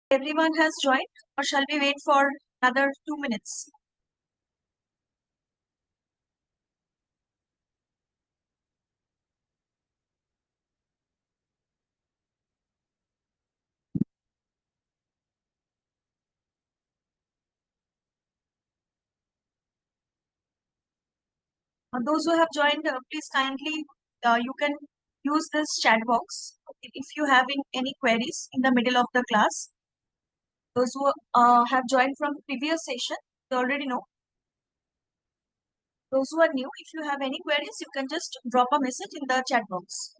Everyone has joined, or shall we wait for another 2 minutes? Those who have joined, please kindly you can use this chat box if you have any queries in the middle of the class. Those who have joined from the previous session, they already know. Those who are new, if you have any queries, you can just drop a message in the chat box.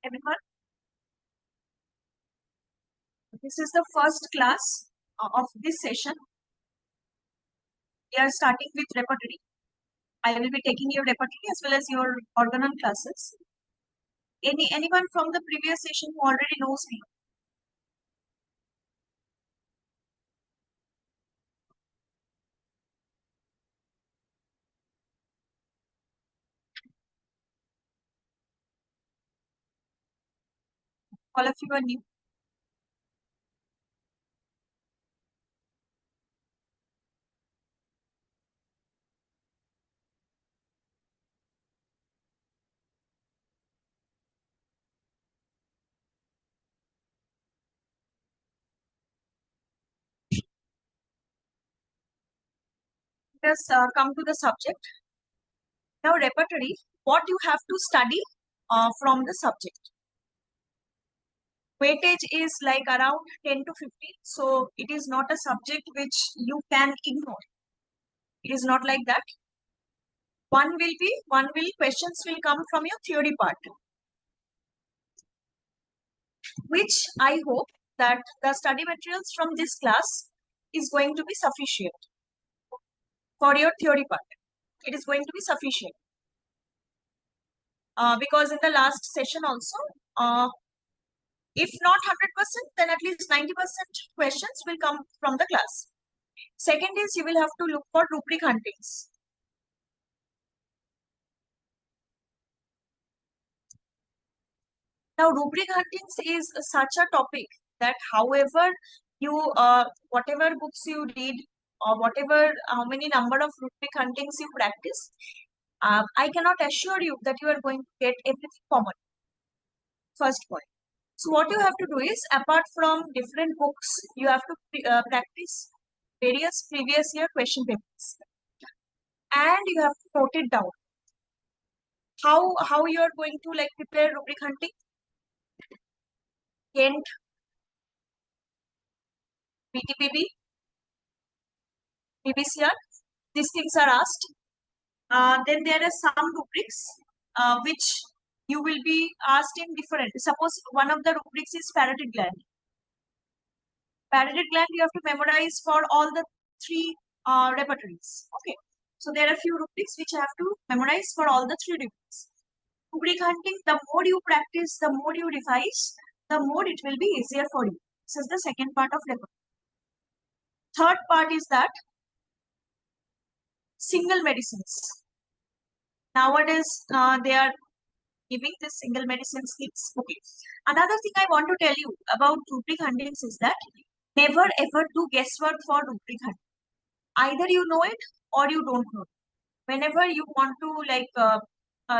Everyone, this is the first class of this session. We are starting with repertory. I will be taking your repertory as well as your organon classes. Anyone from the previous session who already knows me? All of you are new. Let us come to the subject. Now, repertory, what you have to study from the subject. Weightage is like around 10 to 15. So, it is not a subject which you can ignore. It is not like that. Questions will come from your theory part, which I hope that the study materials from this class is going to be sufficient for your theory part. It is going to be sufficient. Because in the last session also, if not 100%, then at least 90% questions will come from the class. Second is you will have to look for rubric huntings. Now, rubric huntings is such a topic that however you, whatever books you read or whatever, how many number of rubric huntings you practice, I cannot assure you that you are going to get everything common. First point. So what you have to do is, apart from different books, you have to practice various previous year question papers, and you have to note it down. How you are going to like prepare rubric hunting? Kent, BTPB, BBCR, these things are asked. Then there are some rubrics which you will be asked in different. Suppose one of the rubrics is parotid gland. Parotid gland you have to memorize for all the three repertories. Okay. So there are few rubrics which you have to memorize for all the three rubrics. Rubric hunting, the more you practice, the more you revise, the more it will be easier for you. This is the second part of repertory. Third part is that single medicines. Nowadays, they are giving this single medicine kits. Okay. Another thing I want to tell you about rubric huntings is that never ever do guesswork for rubric hunting. Either you know it or you don't know it. Whenever you want to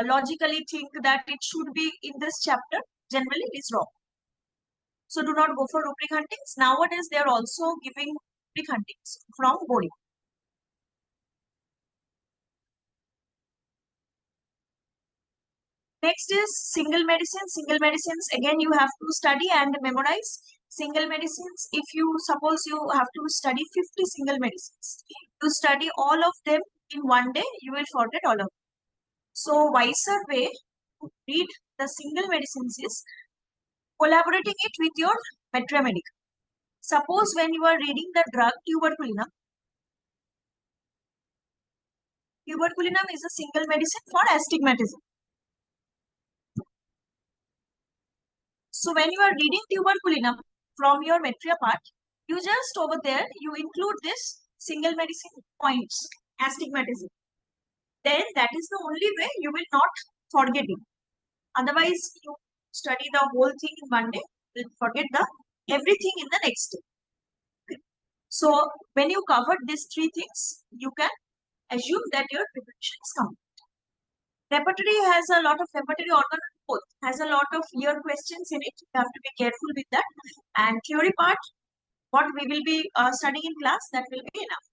logically think that it should be in this chapter, generally it is wrong. So do not go for rubric huntings. Nowadays they are also giving rubric huntings from boarding. Next is single medicine. Single medicines, again, you have to study and memorize. Single medicines, if you suppose you have to study 50 single medicines, you study all of them in one day, you will forget all of them. So, wiser way to read the single medicines is collaborating it with your metramedic. Suppose when you are reading the drug tuberculinum is a single medicine for astigmatism. So when you are reading tuberculinum from your metria part, you just over there, you include this single medicine points, astigmatism. Then that is the only way you will not forget it. Otherwise, you study the whole thing in one day, you'll forget the everything in the next day. Okay. So when you covered these three things, you can assume that your preparation is complete. Repertory has a lot of repertory organ both has a lot of year questions in it. You have to be careful with that. And theory part, what we will be studying in class, that will be enough.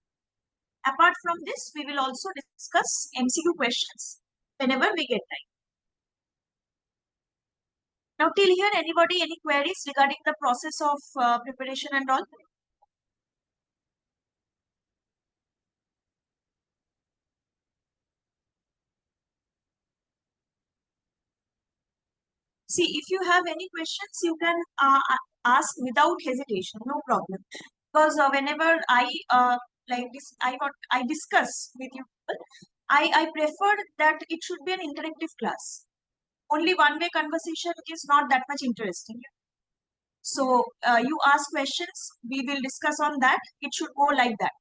Apart from this, we will also discuss MCQ questions whenever we get time. Now, till here, anybody, any queries regarding the process of preparation and all? See, if you have any questions, you can ask without hesitation, no problem. Because whenever I like this, I discuss with you people, I prefer that it should be an interactive class. Only one-way conversation is not that much interesting. So you ask questions, we will discuss on that. It should go like that.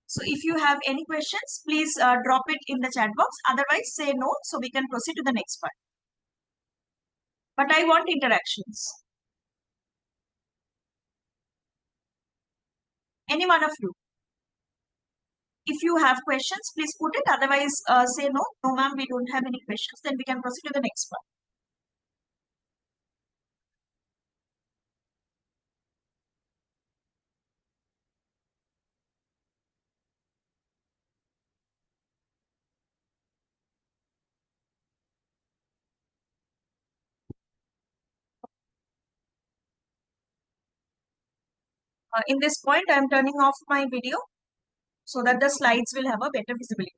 So if you have any questions, please drop it in the chat box. Otherwise, say no, so we can proceed to the next part. But I want interactions. Any one of you. If you have questions, please put it. Otherwise, say no. No, ma'am, we don't have any questions. Then we can proceed to the next part. In this point, I am turning off my video so that the slides will have a better visibility.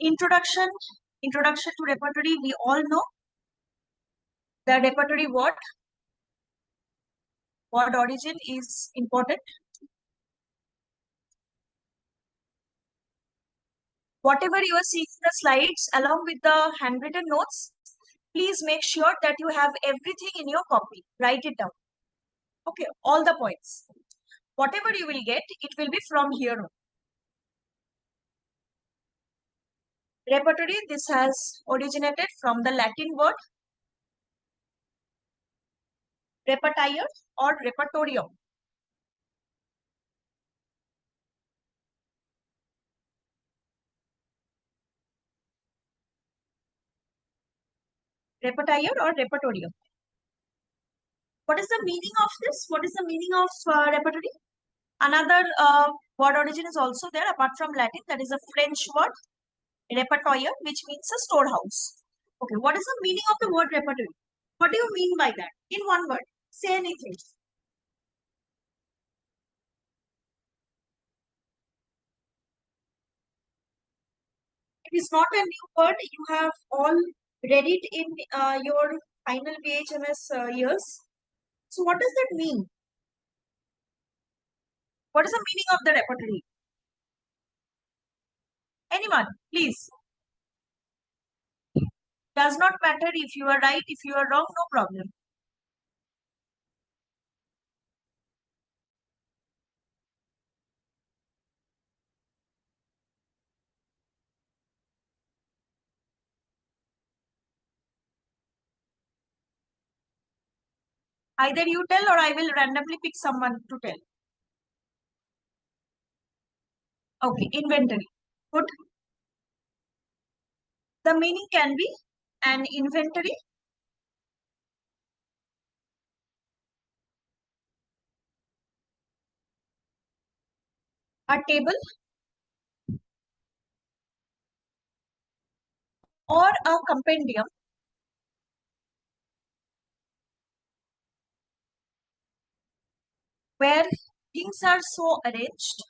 Introduction to repertory. We all know the repertory word origin is important. Whatever you are seeing in the slides along with the handwritten notes, please make sure that you have everything in your copy. Write it down. Okay, all the points. Whatever you will get, it will be from here on. Repertory, this has originated from the Latin word repertire or repertorium. Repertire or repertorium. What is the meaning of this? What is the meaning of repertory? Another word origin is also there apart from Latin. That is a French word, repertoire, which means a storehouse. Okay, what is the meaning of the word repertory? What do you mean by that? In one word, say anything. It is not a new word. You have all read it in your final BHMS years. So what does that mean? What is the meaning of the repertory? Anyone, please. Does not matter if you are right, if you are wrong, no problem. Either you tell or I will randomly pick someone to tell. Okay, inventory. Good. The meaning can be an inventory, a table, or a compendium where things are so arranged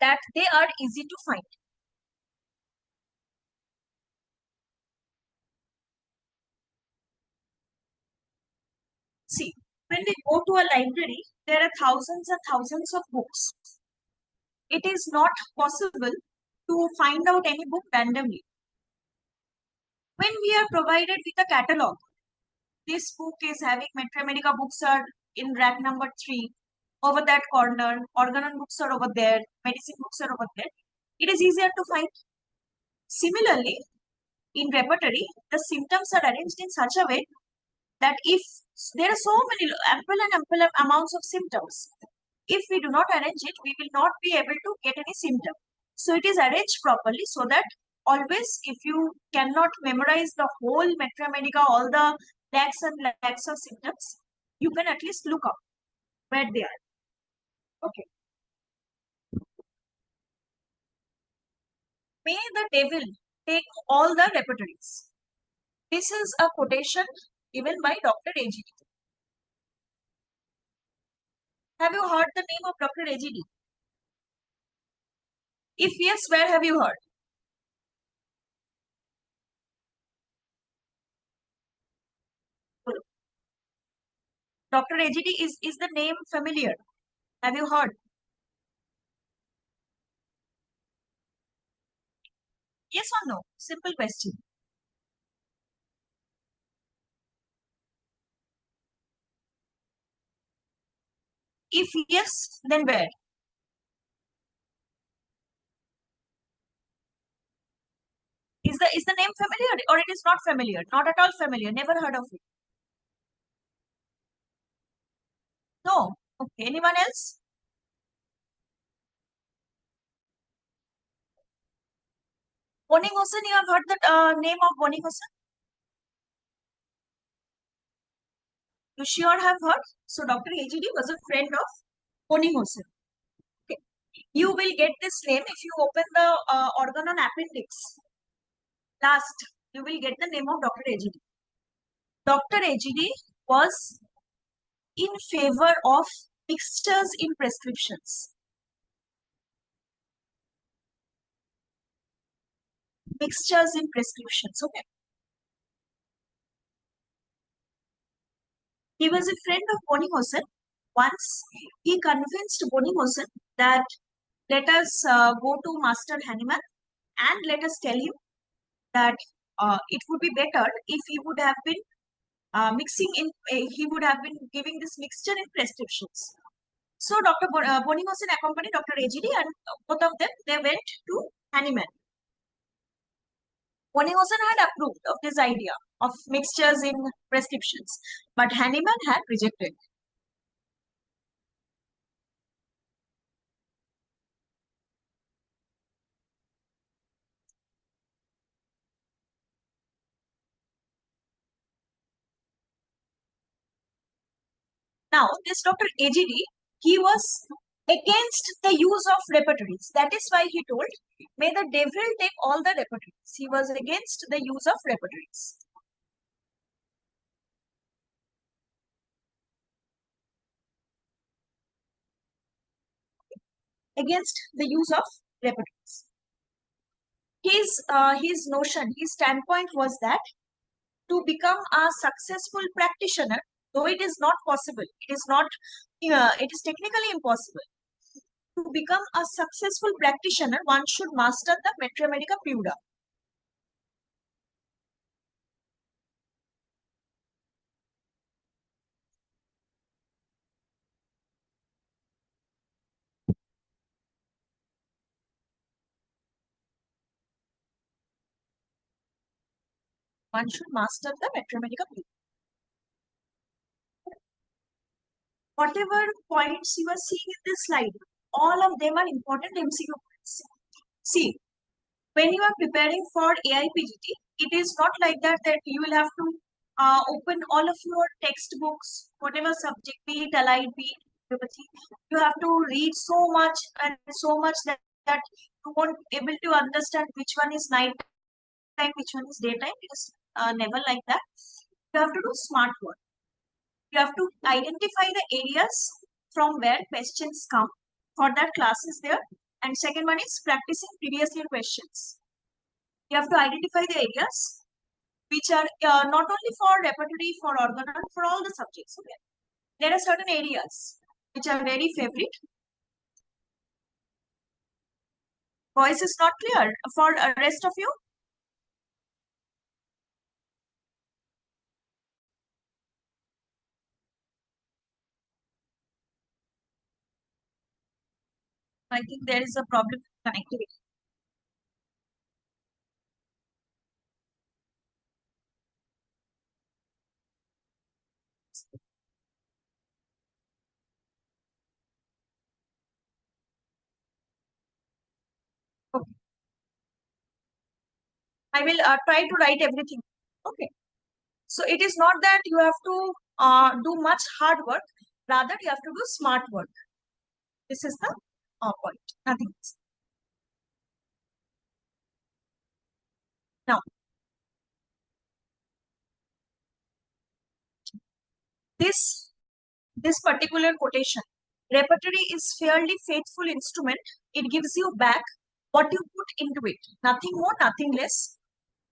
that they are easy to find. See, when we go to a library, there are thousands and thousands of books. It is not possible to find out any book randomly. When we are provided with a catalog, this book is having Metro Medica books are in rack number 3, over that corner, organon books are over there, medicine books are over there. It is easier to find. Similarly, in repertory, the symptoms are arranged in such a way that if there are so many ample amounts of symptoms, if we do not arrange it, we will not be able to get any symptom. So it is arranged properly so that always, if you cannot memorize the whole Metro Medica, all the lakhs and lakhs of symptoms, you can at least look up where they are. Okay. May the devil take all the repertories. This is a quotation given by Dr. AGD. Have you heard the name of Dr. AGD? If yes, where have you heard? Dr. AGD, is the name familiar? Have you heard? Yes or no? Simple question. If yes, then where? Is the name familiar or it is not familiar? Not at all familiar. Never heard of it. No. Okay. Anyone else? Boni Hossain, you have heard the name of Boni Hossain? You sure have heard? So Dr. AGD was a friend of Boni Hossain. Okay. You will get this name if you open the organon appendix. Last, you will get the name of Dr. AGD. Dr. AGD was in favor of mixtures in prescriptions. Mixtures in prescriptions. Okay. He was a friend of Boni Hossain. Once he convinced Boni Hossain that let us go to Master Hahnemann and let us tell him that it would be better if he would have been mixing in, he would have been giving this mixture in prescriptions. So Boni Hossain accompanied Dr. AGD and both of them, they went to Hahnemann. Boni Hossain had approved of this idea of mixtures in prescriptions, but Hahnemann had rejected. Now, this Dr. AGD, he was against the use of repertories. That is why he told, may the devil take all the repertories. He was against the use of repertories. Against the use of repertories. His notion, his standpoint was that to become a successful practitioner, though it is not possible, it is technically impossible. To become a successful practitioner, one should master the Metro Medica Pura. One should master the Metro Medica Pura. Whatever points you are seeing in this slide, all of them are important MCQ points. See, when you are preparing for AIPGT, it is not like that you will have to open all of your textbooks, whatever subject, be it allied, be it homeopathy. You have to read so much and so much that you won't able to understand which one is night time, which one is daytime. It is never like that. You have to do smart work. You have to identify the areas from where questions come. For that, class is there. And second one is practicing previous year questions. You have to identify the areas which are not only for repertory, for organon, for all the subjects. Okay. There are certain areas which are very favorite. Voice is not clear for rest of you. I think there is a problem with connectivity. Okay. I will try to write everything. Okay. So it is not that you have to do much hard work. Rather, you have to do smart work. This is the point. Nothing else. Now, this this particular quotation, repertory is fairly faithful instrument. It gives you back what you put into it. Nothing more, nothing less.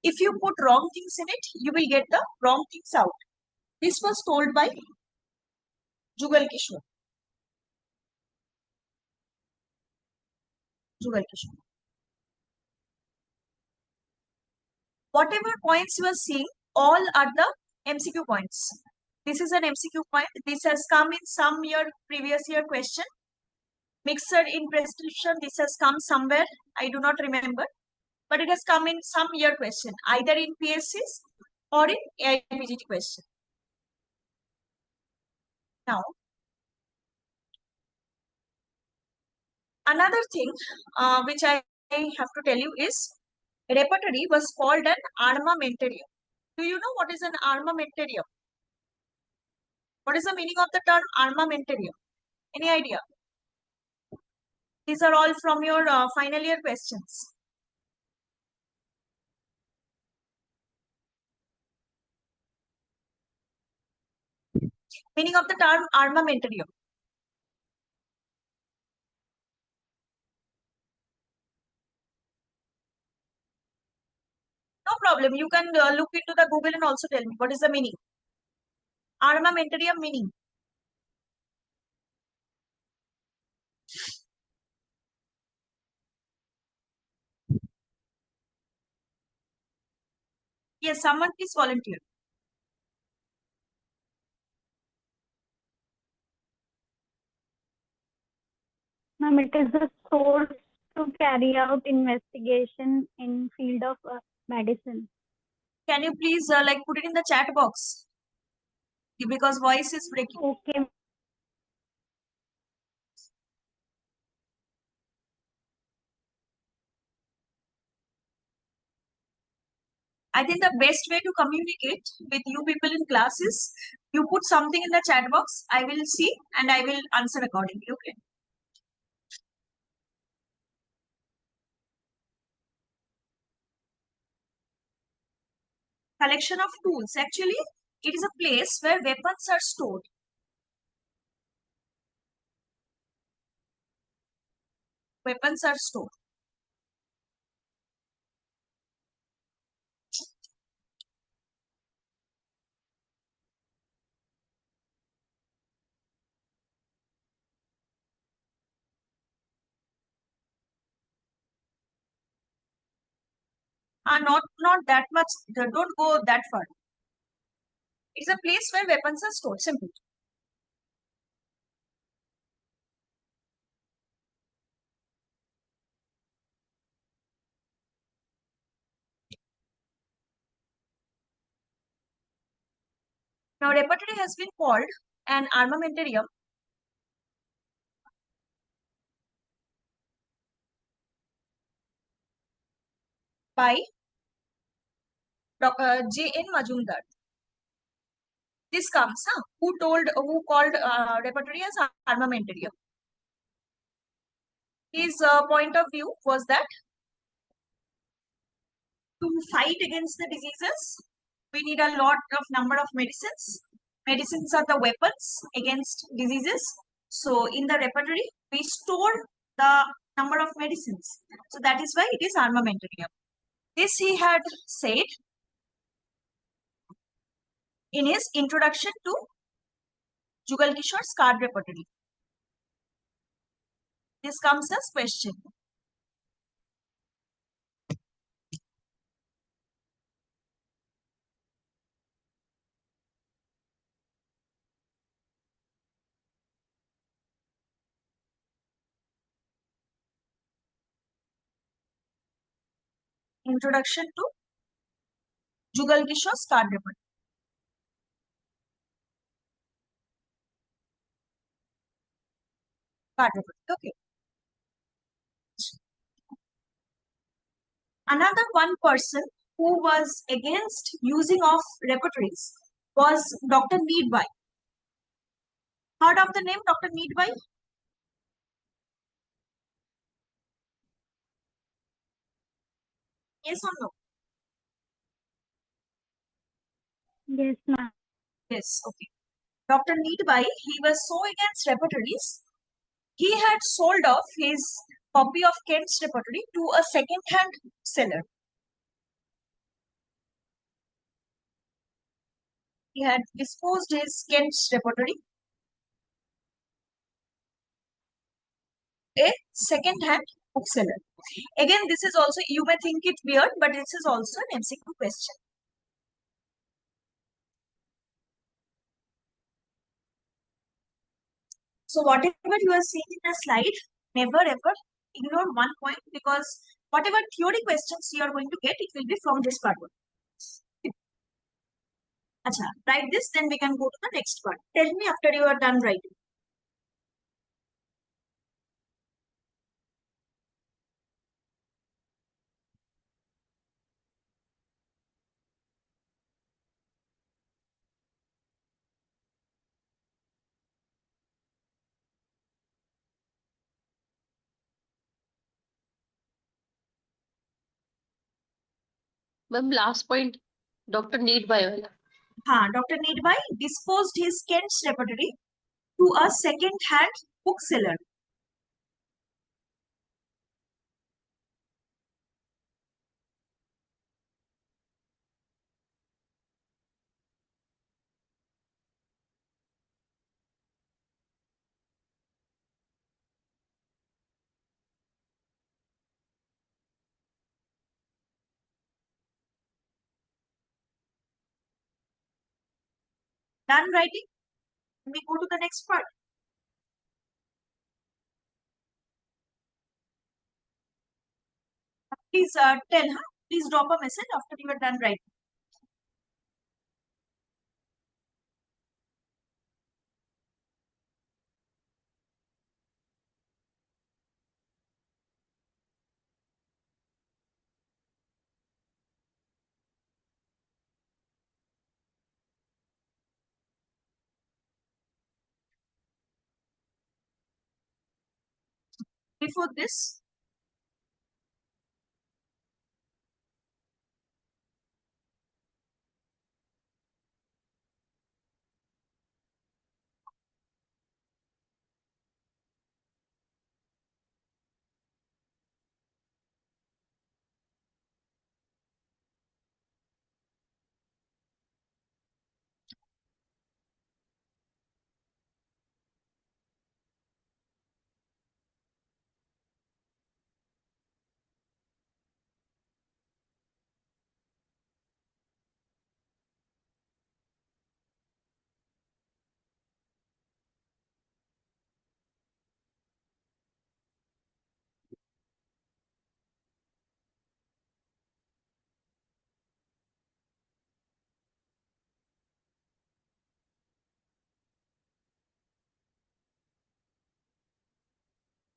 If you put wrong things in it, you will get the wrong things out. This was told by Jugal Kishore. Jugal Kishore. Whatever points you are seeing, all are the MCQ points. This is an MCQ point. This has come in some year, previous year question. Mixed in prescription, this has come somewhere. I do not remember. But it has come in some year question, either in PSCs or in AIPGT question. Now, another thing which I have to tell you is repertory was called an armamentarium. Do you know what is an armamentarium? What is the meaning of the term armamentarium? Any idea? These are all from your final year questions. Meaning of the term armamentarium. No problem. You can look into the Google and also tell me what is the meaning. Armamentarium meaning. Yes, someone please volunteer. Ma'am, it is the source to carry out investigation in field of medicine. Can you please like put it in the chat box? Because voice is breaking. Okay. I think the best way to communicate with you people in class is you put something in the chat box. I will see and I will answer accordingly. Okay. Collection of tools. Actually, it is a place where weapons are stored. Weapons are stored. Not that much. Don't go that far. It's a place where weapons are stored. Simple. Now, repertory has been called an armamentarium by Dr. J.N. Majumdar. This comes, huh? Who called repertory as armamentarium? His point of view was that to fight against the diseases, we need a lot of number of medicines. Medicines are the weapons against diseases. So in the repertory, we store the number of medicines. So that is why it is armamentarium. This he had said in his introduction to Jugal Kishore's card repertory. This comes as question. Introduction to Jugal Kishore's card repertory. Card repertory. Okay. Another one person who was against using of repertories was Dr. Needby. Heard of the name Dr. Needby? Yes or no? Yes, ma'am. Yes, okay. Dr. Needby, he was so against repertories, he had sold off his copy of Kent's repertory to a second-hand seller. He had disposed his Kent's repertory a second-hand bookseller. Again, this is also, you may think it weird, but this is also an MCQ question. So whatever you are seeing in the slide, never ever ignore one point, because whatever theory questions you are going to get, it will be from this part. Acha, write this, then we can go to the next part. Tell me after you are done writing. Ma'am, last point, Dr. Needby wala. Dr. Needby disposed his Kent's repertory to a second-hand bookseller. Done writing? We go to the next part. Please tell her. Please drop a message after you are done writing. Before this,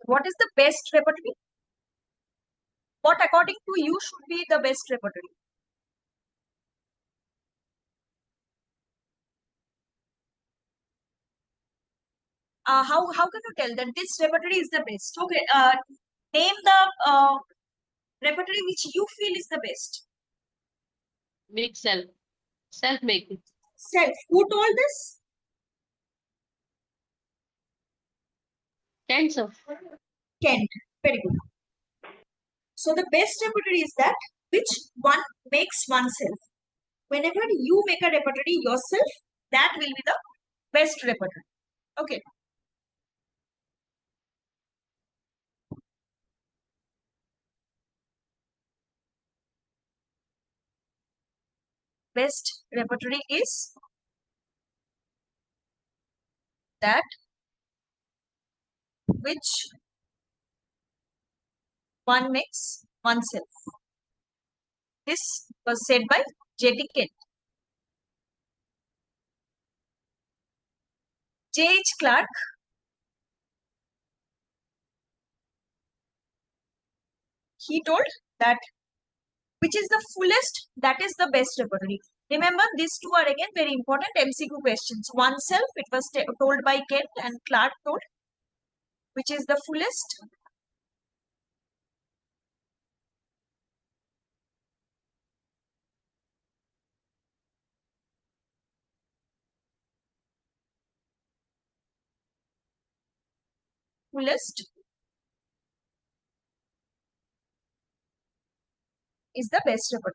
what is the best repertory? What according to you should be the best repertory? How can you tell that this repertory is the best? Okay, name the repertory which you feel is the best. Make self. Self-making. Self. Who told this? Kent, sir. Kent. Very good. So the best repertory is that which one makes oneself. Whenever you make a repertory yourself, that will be the best repertory. Okay. Best repertory is that which one makes oneself. This was said by J.T. Kent. J.H. Clark, he told that which is the fullest, that is the best repertory. Remember, these two are again very important MCQ questions. Oneself, it was told by Kent, and Clark told which is the fullest. Fullest is the best repertory.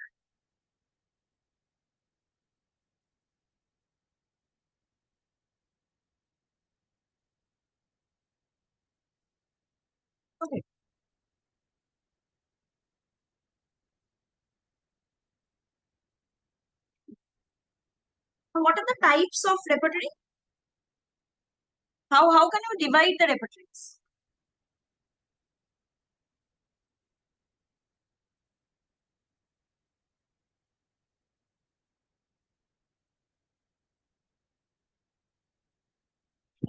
Okay. So what are the types of repertory? How can you divide the repertories?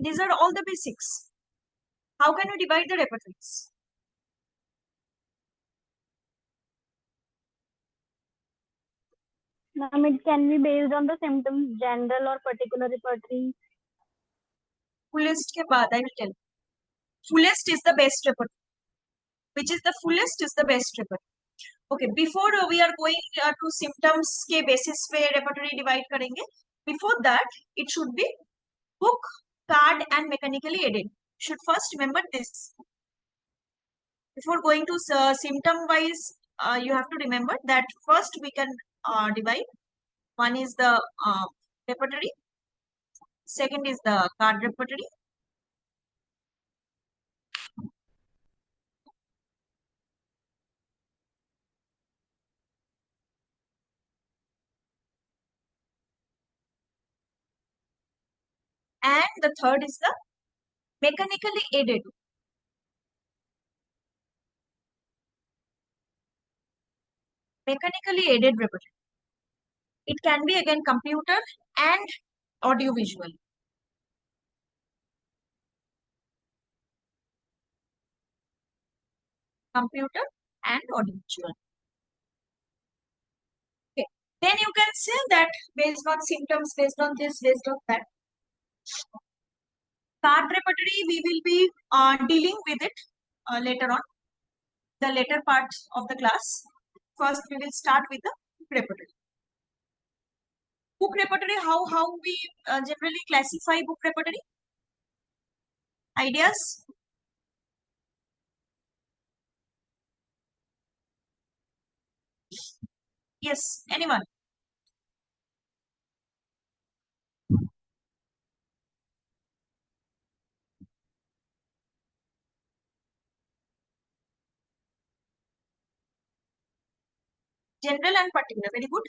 These are all the basics. How can you divide the repertories? It can be based on the symptoms, general or particular repertory. Fullest के बाद I will tell. Fullest is the best repertory. Which is the fullest is the best repertory. Okay, before we are going to symptoms के basis पे repertory divide करेंगे. Before that, it should be book, card, and mechanically aided. Should first remember this. Before going to symptom wise, you have to remember that first we can divide. One is the repertory. Second is the card repertory. And the third is the mechanically aided. Mechanically aided repertory. It can be again computer and audiovisual. Computer and audiovisual. Okay. Then you can say that based on symptoms, based on this, based on that. Card repertory, we will be dealing with it later on, the later part of the class. First, we will start with the repertory. Book repertory, how we generally classify book repertory? Ideas? Yes, anyone? General and particular, very good.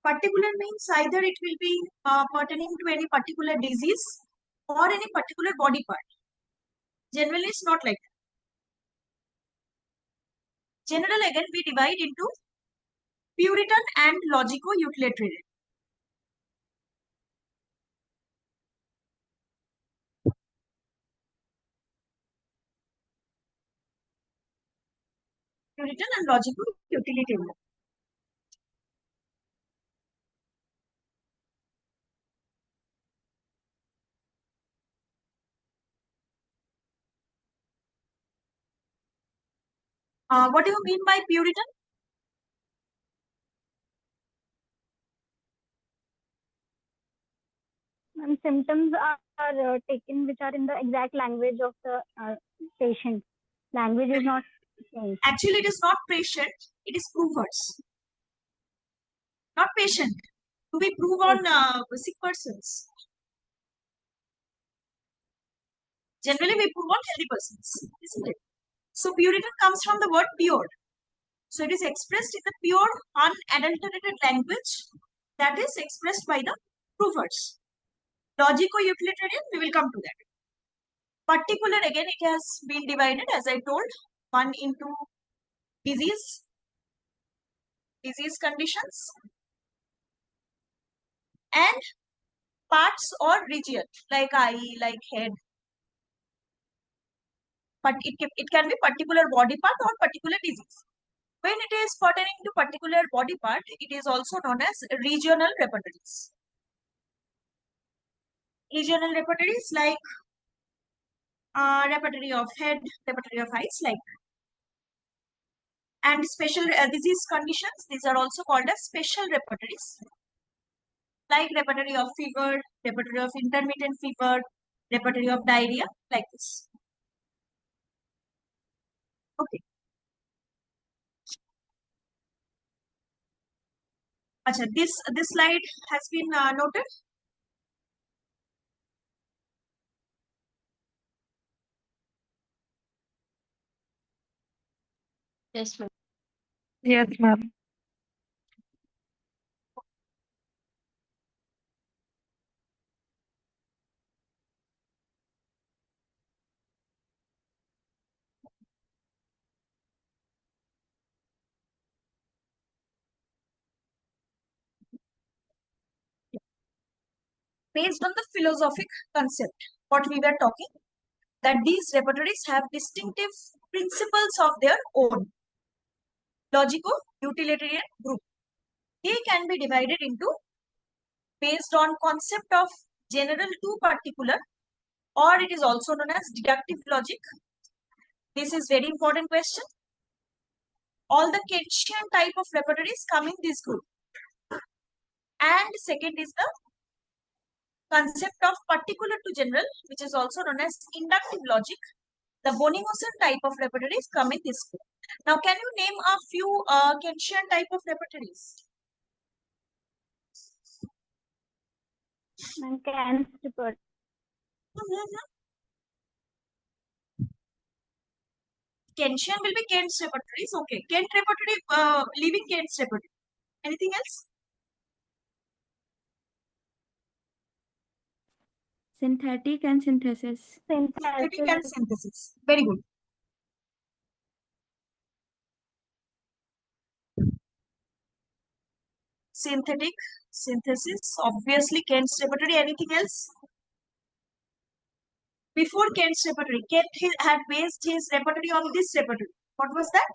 Particular means either it will be pertaining to any particular disease or any particular body part. Generally, it's not like that. General again we divide into Puritan and logico-utilitarian. Puritan and logico-utilitarian. What do you mean by Puritan? And symptoms are taken which are in the exact language of the patient. Language is not changed. Actually, it is not patient, it is provers. Not patient. To be prove on sick persons. Generally, we prove on healthy persons, isn't it? So, Puritan comes from the word pure. So, it is expressed in the pure, unadulterated language that is expressed by the provers. Logico-utilitarian, we will come to that. Particular, again, it has been divided, as I told, one into disease conditions, and parts or region like eye, like head. But it can be particular body part or particular disease. When it is pertaining to particular body part, it is also known as regional repertories. Regional repertories like repertory of head, repertory of eyes, like, and special disease conditions. These are also called as special repertories, like repertory of fever, repertory of intermittent fever, repertory of diarrhea, like this. Okay. Achha, this slide has been noted. Yes, ma'am. Yes, ma'am. Based on the philosophic concept, what we were talking, that these repertories have distinctive principles of their own. Logico-utilitarian group. They can be divided into based on concept of general to particular, or it is also known as deductive logic. This is very important question. All the Kantian type of repertories come in this group. And second is the concept of particular to general, which is also known as inductive logic. The Bonninghausen type of repertories come in this group. Now, can you name a few Kantian type of repertories? And can report. Kantian will be Kant's repertories. Okay, Kant repertory, leaving Kant's repertory. Anything else? Synthetic and synthesis. Synthetic and synthesis. Very good. Synthetic, synthesis, obviously Kant's repertory. Anything else? Before Kant's repertory, Kant had based his repertory on this repertory. What was that?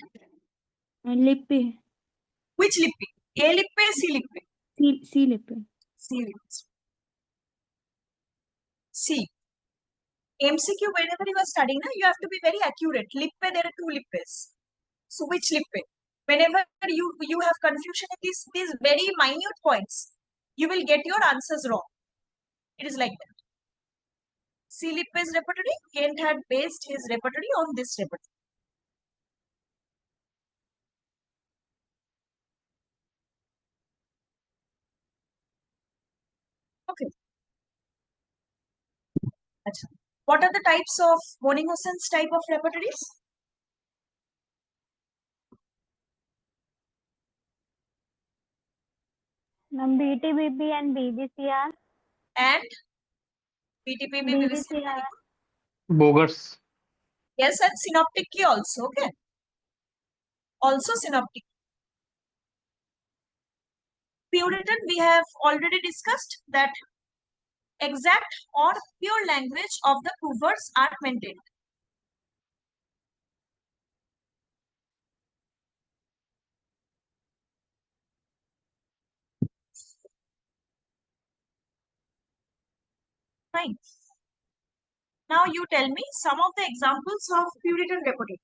Lippe. Which lippe? A lippe, C lippe? C lippe. C lippe. C. MCQ, whenever you are studying, you have to be very accurate. Lippe, there are two lippes. So which lippe? Whenever you have confusion in these very minute points, you will get your answers wrong. It is like that. C lippe's repertory, Kant had based his repertory on this repertory. Okay. Achha. What are the types of Bonninghausen's type of repertories? BTBB and BBCR. And BTPB, BBCR. Bogus. Yes, and synoptic key also. Okay. Also synoptic. Puritan, we have already discussed that exact or pure language of the provers are maintained. Fine. Now you tell me some of the examples of Puritan repertory.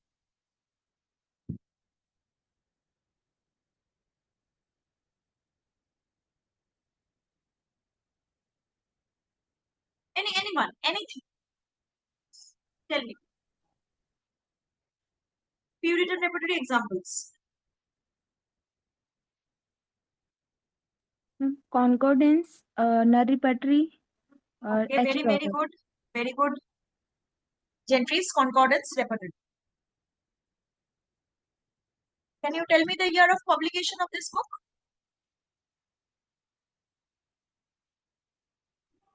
Anyone, anything. Tell me. Few written repertory examples. Concordance, null repertory, Okay, H. very Robert. good. Very good. Gentry's concordance repertory. Can you tell me the year of publication of this book?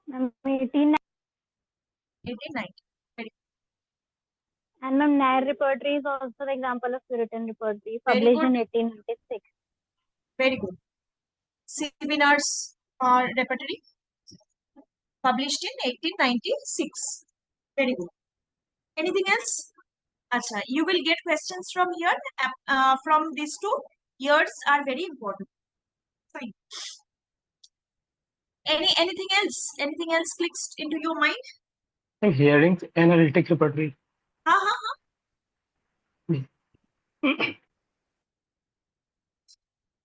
Ma'am, 18, 1890. Very, and ma'am, Nair Repertory is also the example of Puritan Repertory, Very published good. in 1896. very good. Seminars repertory published in 1896. Very good. Anything else? Acha, you will get questions from here. From these two years are very important. Fine. Anything else? Anything else clicks into your mind? And hearings, analytic repertory. Ha ha ha.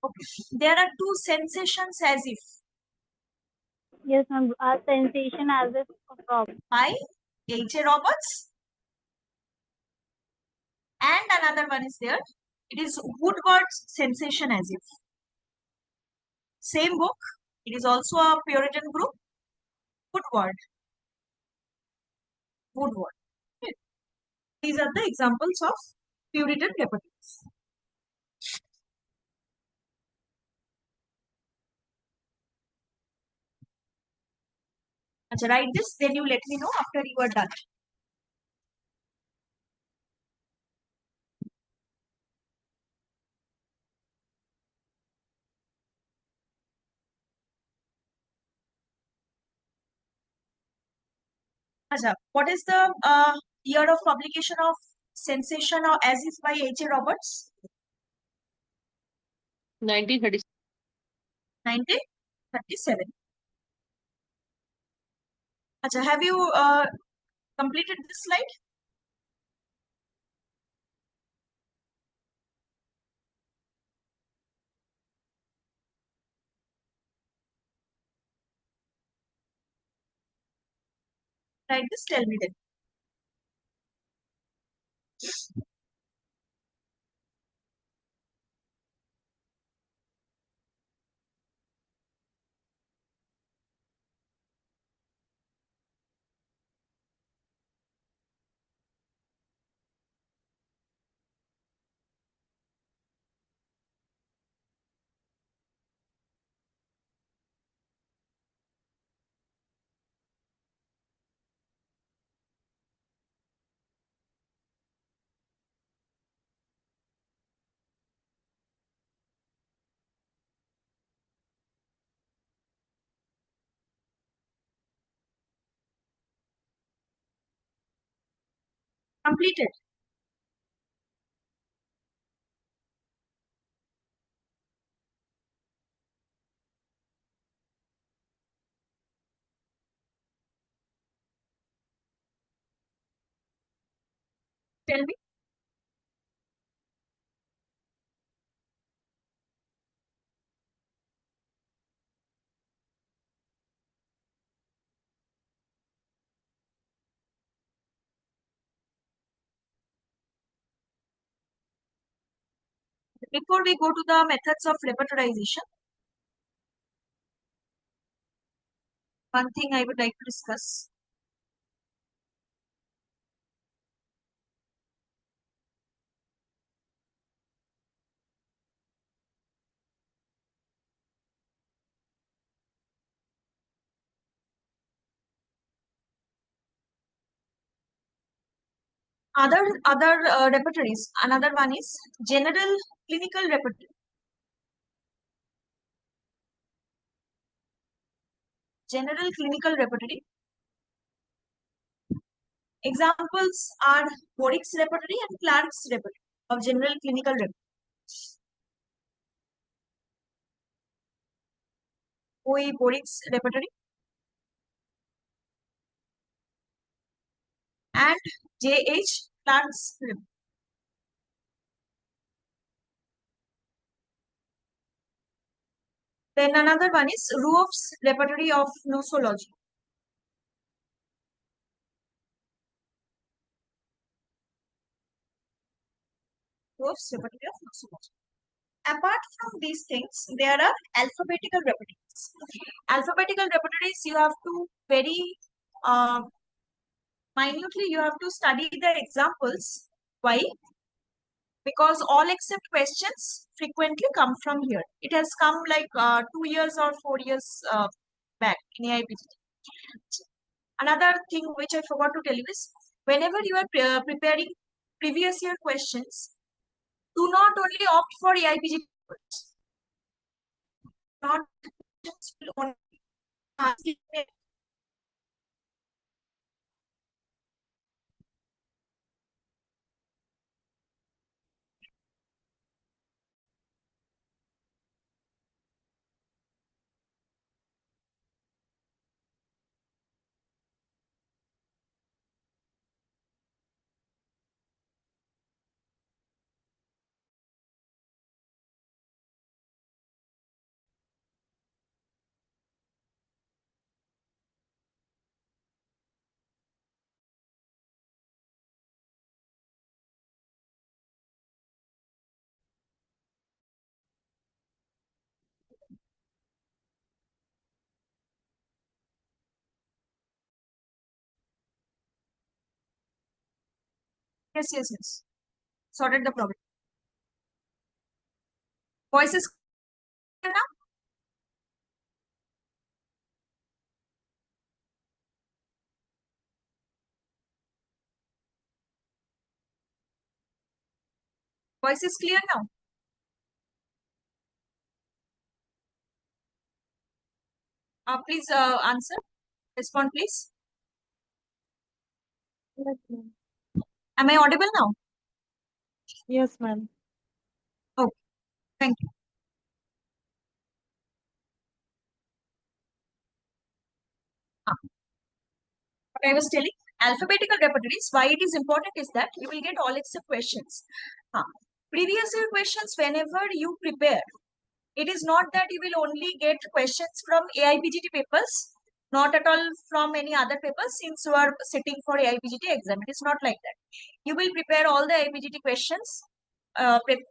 Okay. There are two sensations as if Yes, ma'am, a sensation as if of by H.A. Roberts, and another one is there. It is Woodward's sensation as if. Same book. It is also a Puritan group. Woodward. Woodward. Okay. These are the examples of Puritan repertories. Acha, write this, then you let me know after you are done. Acha, what is the year of publication of Sensation or As If by H.A. Roberts? 1936. 1937. Acha, have you completed this slide? Write this, tell me then. Completed. Tell me. Before we go to the methods of repertorization, one thing I would like to discuss. Other repertories. Another one is general clinical repertory. General clinical repertory. Examples are Boric's repertory and Clark's repertory of general clinical repertory. Boric's repertory and J.H. Clark's repertory. Then another one is Ruoff's repertory of nosology. course, repertory of morphology. Apart from these things, there are alphabetical repertories. Alphabetical repertories, you have to very uh, minutely, you have to study the examples. Why? Because all except questions frequently come from here. It has come like 2 years or 4 years back in AIPGT. Another thing which I forgot to tell you is whenever you are preparing previous year questions, do not only opt for AIPGT papers. Not questions will only ask you. Yes, yes, yes. Sorted the problem. Voice is clear now? Voice is clear now? Please answer. Respond, please. Yes, ma'am. Am I audible now? Yes, ma'am. Okay, thank you. What I was telling, alphabetical repertories, why it is important is that you will get all except questions. Previous year questions, whenever you prepare, it is not that you will only get questions from AIPGT papers, not at all from any other papers since you are sitting for AIPGT exam. It is not like that. You will prepare all the AIPGT questions,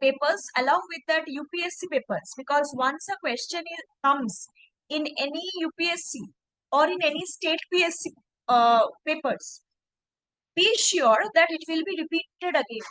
papers along with that UPSC papers, because once a question comes in any UPSC or in any state PSC papers, be sure that it will be repeated again.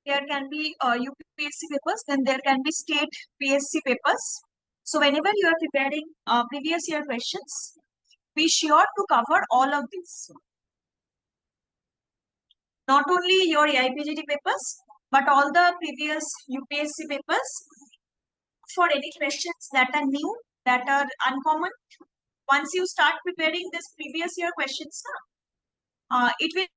There can be UPSC papers, then there can be state PSC papers. So whenever you are preparing previous year questions, be sure to cover all of these. Not only your AIPGT papers, but all the previous UPSC papers. For any questions that are new, that are uncommon, once you start preparing this previous year questions, it will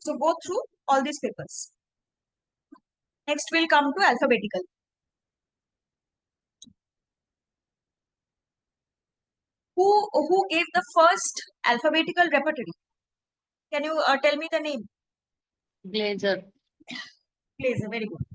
so go through all these papers. Next we'll come to alphabetical. Who gave the first alphabetical repertory? Can you tell me the name? Glazer. Please, very good.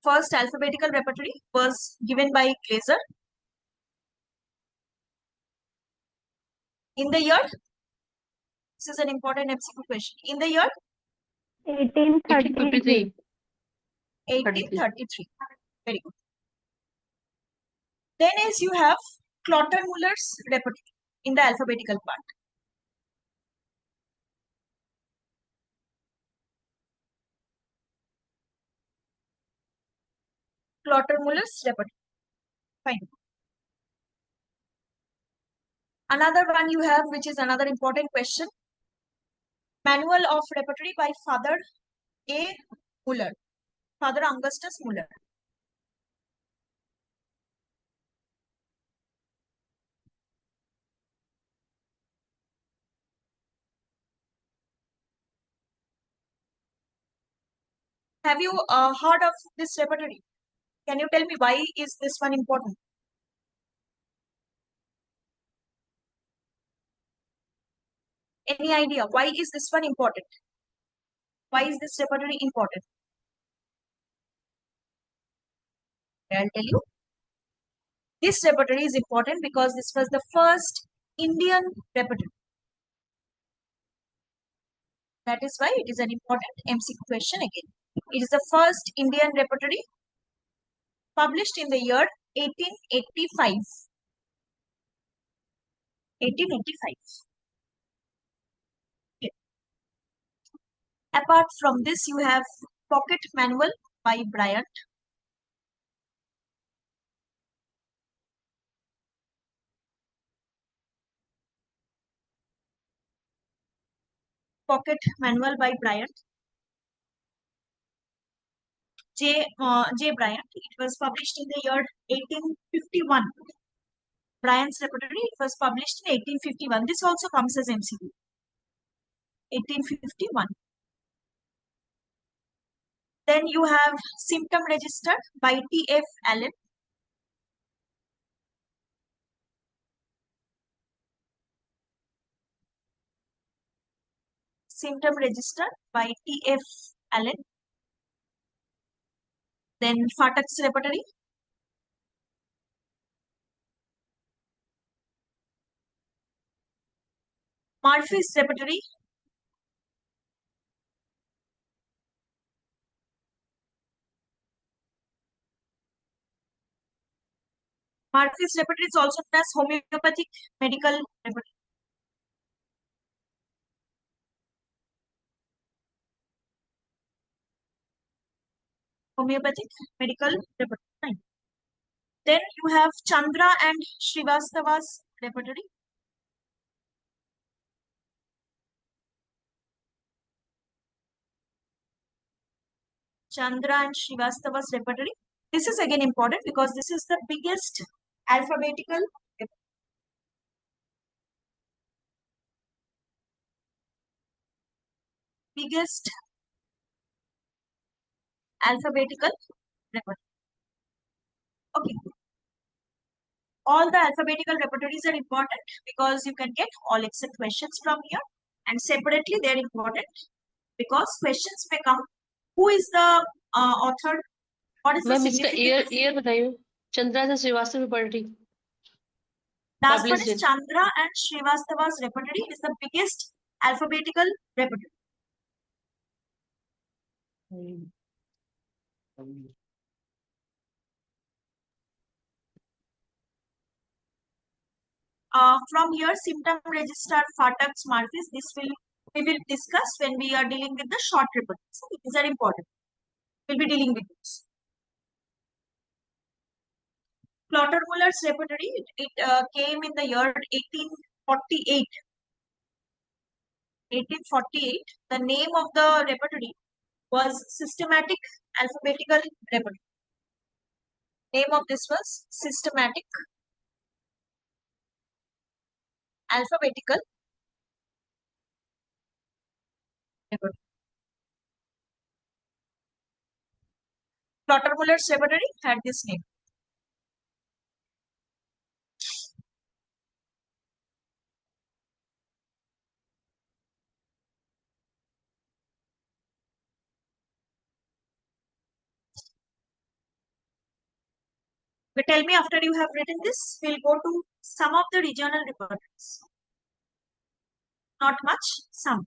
First alphabetical repertory was given by Glaser in the year. This is an important MCQ question. In the year 1833. 1833. Very good. Then as you have Clotter-Muller's repertory in the alphabetical part. Clotter-Muller's repertory. Fine. Another one you have, which is another important question. Manual of Repertory by Father A. Muller. Father Augustus Muller. Have you heard of this repertory? Can you tell me why is this one important? Any idea? Why is this one important? Why is this repertory important? I'll tell you. This repertory is important because this was the first Indian repertory. That is why it is an important MCQ question again. It is the first Indian repertory published in the year 1885. 1885. Okay. Apart from this, you have Pocket Manual by Bryant. Pocket Manual by Bryant. J. Bryant. It was published in the year 1851. Bryant's repertory, it was published in 1851. This also comes as MCQ. 1851. Then you have Symptom Register by T.F. Allen. Symptom Register by T.F. Allen. Then Fatak's repertory. Murphy's repertory. Murphy's repertory is also known as homeopathic medical repertory. Homeopathic medical repertory. Then you have Chandra and Srivastava's repertory. Chandra and Srivastava's repertory. This is again important because this is the biggest alphabetical repertory. Okay. All the alphabetical repertories are important because you can get all except questions from here, and separately they are important because questions may come. Who is the author? What is the ma'am इसका significance? year बताइए. चंद्रा से Srivastava repertory. Last one Published is in. Chandra and Srivastava's repertory. It is the biggest alphabetical repertory. From here, symptom register, Fatak's, Murphy's, we will discuss when we are dealing with the short repertories. These are important. We'll be dealing with this. Clotter-Muller's repertory, it came in the year 1848. 1848. The name of the repertory was Systematic Alphabetical Repertory. Name of this was Systematic Alphabetical Repertory. Slaughtermuller's repertory had this name. But tell me, after you have written this, we'll go to some of the regional repertories. Not much, some.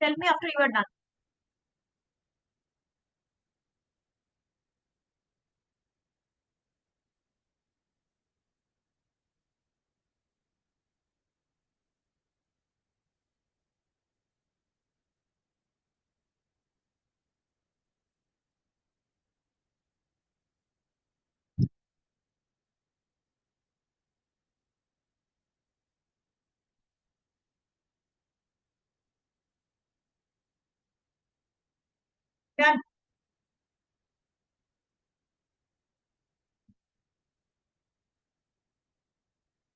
Tell me after you are done. Done.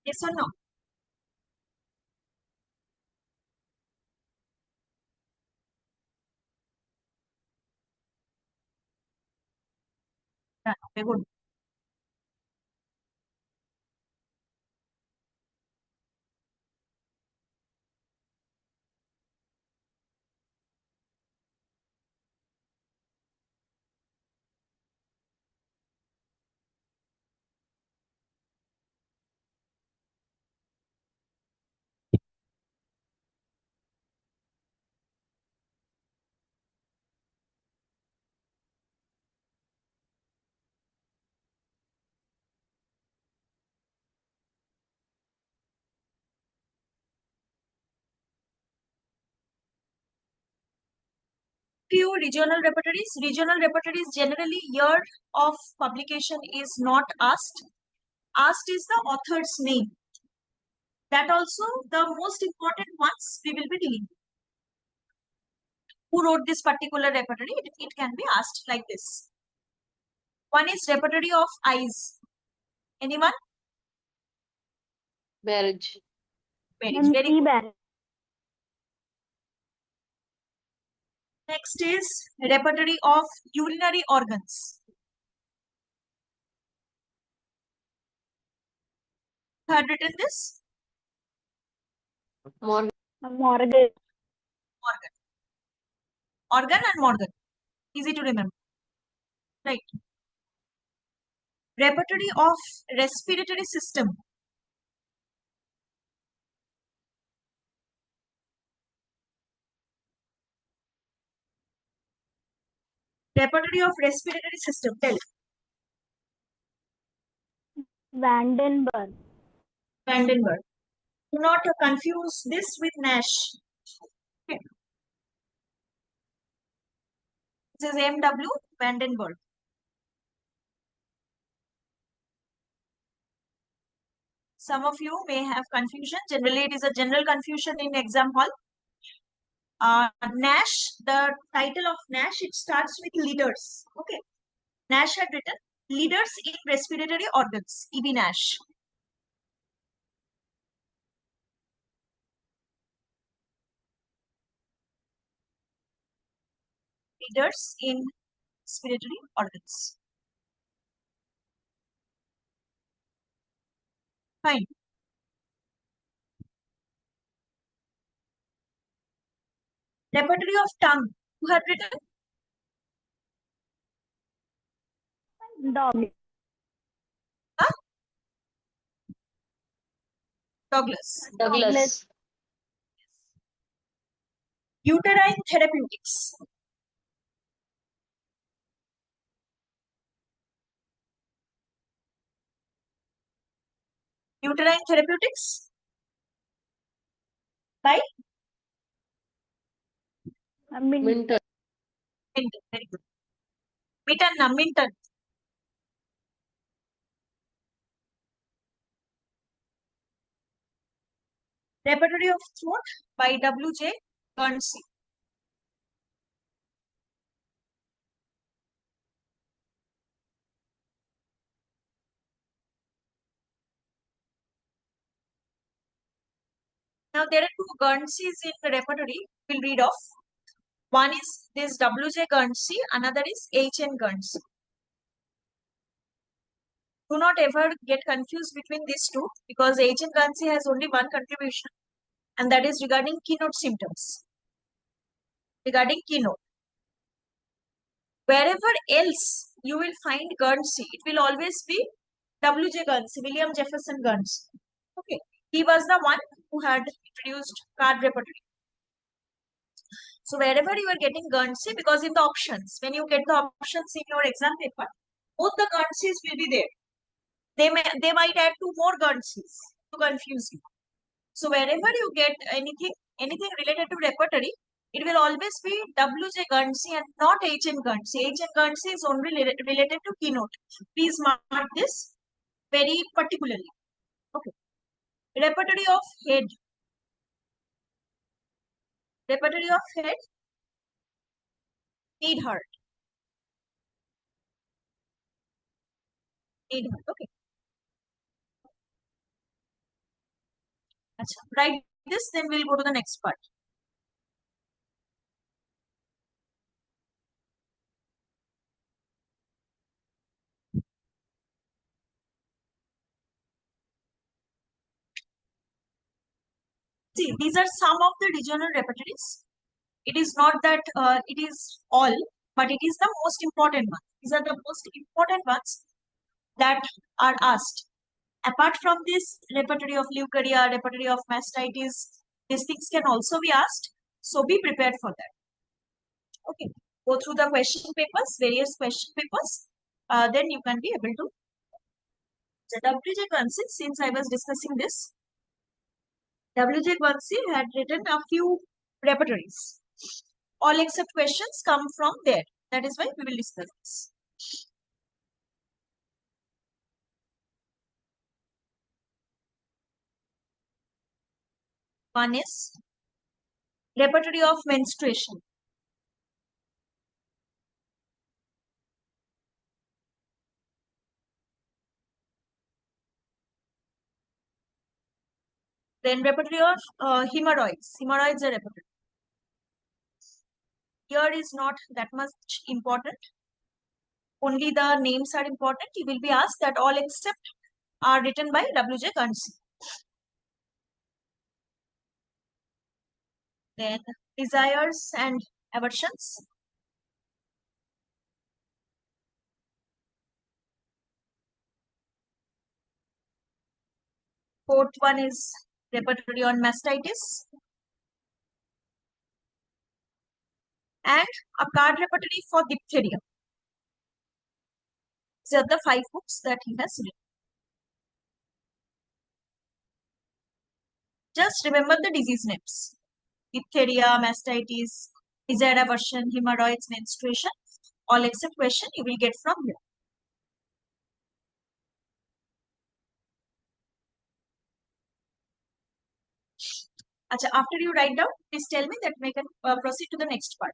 Yes or no? Done. Okay, good. Few regional repertories. Regional repertories generally year of publication is not asked. Asked is the author's name. That also the most important ones we will be dealing with. Who wrote this particular repertory? It can be asked like this. One is repertory of eyes. Anyone? Marriage. Very good. Barrett. Next is repertory of urinary organs. Who had written this? Morgan. Morgan. Organ. Organ and Morgan. Easy to remember. Right. Repertory of respiratory system. Repertory of respiratory system. Tell. Vandenberg. Vandenberg. Do not confuse this with Nash. Okay. This is M.W. Vandenberg. Some of you may have confusion. Generally, it is a general confusion in exam hall. Nash, the title of Nash, it starts with leaders. Okay. Nash had written leaders in respiratory organs. E.B. Nash. Leaders in respiratory organs. Fine. Repertory of tongue. Who had written? Dog. Douglas. Douglas. Uterine therapeutics. Uterine therapeutics by Minton. Minton. Very good. Minton. Minton. Repertory of Throat by W.J. Guernsey. Now there are two Guernseys in the repertory. We'll read off. One is this W.J. Guernsey, another is H.N. Guernsey. Do not ever get confused between these two because H.N. Guernsey has only one contribution, and that is regarding keynote symptoms. Regarding keynote. Wherever else you will find Guernsey, it will always be W.J. Guernsey, William Jefferson Guernsey. Okay, he was the one who had introduced card repertory. So wherever you are getting Guernsey, because in the options, when you get the options in your exam paper, both the Guernseys will be there. They might add two more Guernseys to confuse you. So wherever you get anything related to repertory, it will always be W.J. Guernsey and not H.N. Guernsey. H.N. Guernsey is only related to keynote. Please mark this very particularly. Okay. Repertory of head. Repertory of head. Need heart. Need heart. Okay. Achha. Write this, then we'll go to the next part. See, these are some of the regional repertories. It is not that it is all, but it is the most important one. These are the most important ones that are asked. Apart from this, repertory of leukorrhea, repertory of mastitis, these things can also be asked. So be prepared for that. Okay, go through the question papers, various question papers. Then you can be able to. So W.J. Guernsey, since I was discussing this, W.J. Guernsey had written a few repertories. All except questions come from there. That is why we will discuss this. One is repertory of menstruation. Then repertory of hemorrhoids. Hemorrhoids are repertory. Here is not that much important. Only the names are important. You will be asked that all except are written by W.J. Guernsey. Then desires and aversions. Fourth one is repertory on mastitis. And a card repertory for diphtheria. These are the 5 books that he has written. Just remember the disease names. Diphtheria, mastitis, desire aversion, hemorrhoids, menstruation. All except question you will get from here. Achha, after you write down, please tell me that we can proceed to the next part.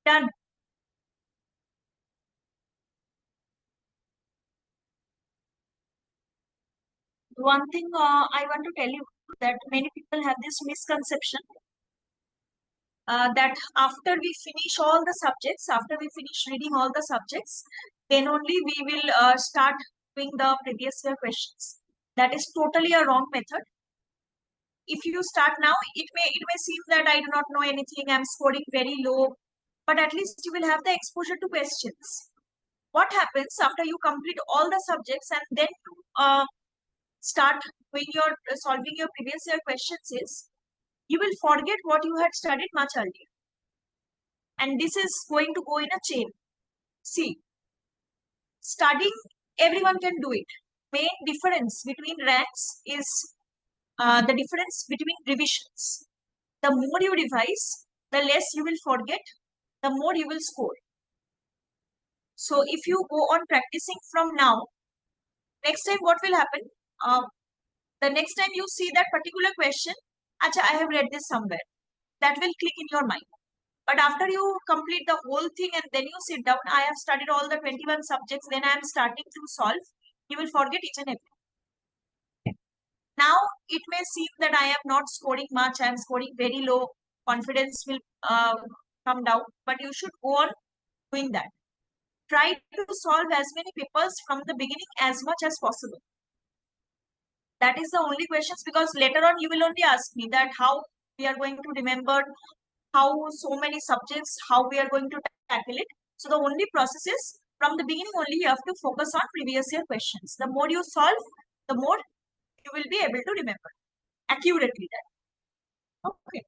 Done. One thing I want to tell you that many people have this misconception that after we finish all the subjects, after we finish reading all the subjects, then only we will start doing the previous year questions. That is totally a wrong method. If you start now, it may seem that I do not know anything, I'm scoring very low, but at least you will have the exposure to questions. what happens after you complete all the subjects and then you start doing your solving your previous year questions is you will forget what you had studied much earlier. And this is going to go in a chain. See, studying, everyone can do it. Main difference between ranks is the difference between revisions. The more you revise, the less you will forget, the more you will score. So if you go on practicing from now, next time what will happen? The next time you see that particular question, acha, I have read this somewhere. That will click in your mind. But after you complete the whole thing and then you sit down, I have studied all the 21 subjects, then I am starting to solve, you will forget each and every. Now, it may seem that I am not scoring much, I am scoring very low, confidence will come down, but you should go on doing that. Try to solve as many papers from the beginning as much as possible. That is the only questions, because later on you will only ask me that how we are going to remember, how so many subjects, how we are going to tackle it. So the only process is from the beginning only you have to focus on previous year questions. The more you solve, the more you will be able to remember accurately that. Okay.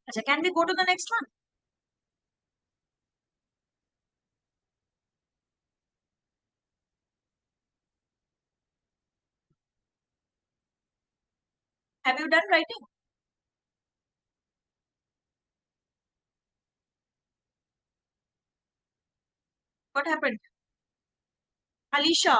Achha, can we go to the next one? Have you done writing? What happened? Alisha.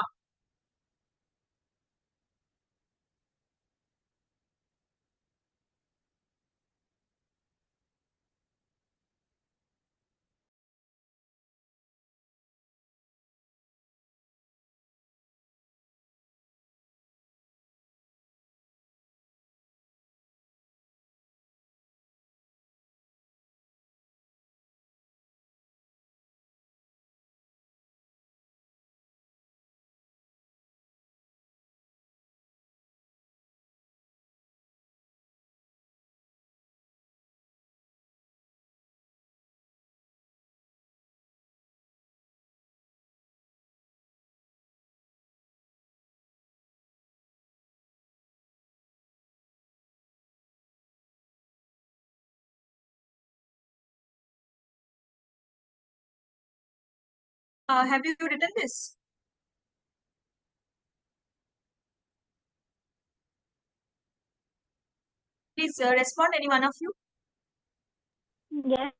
Have you written this? Please respond, any one of you. Yes.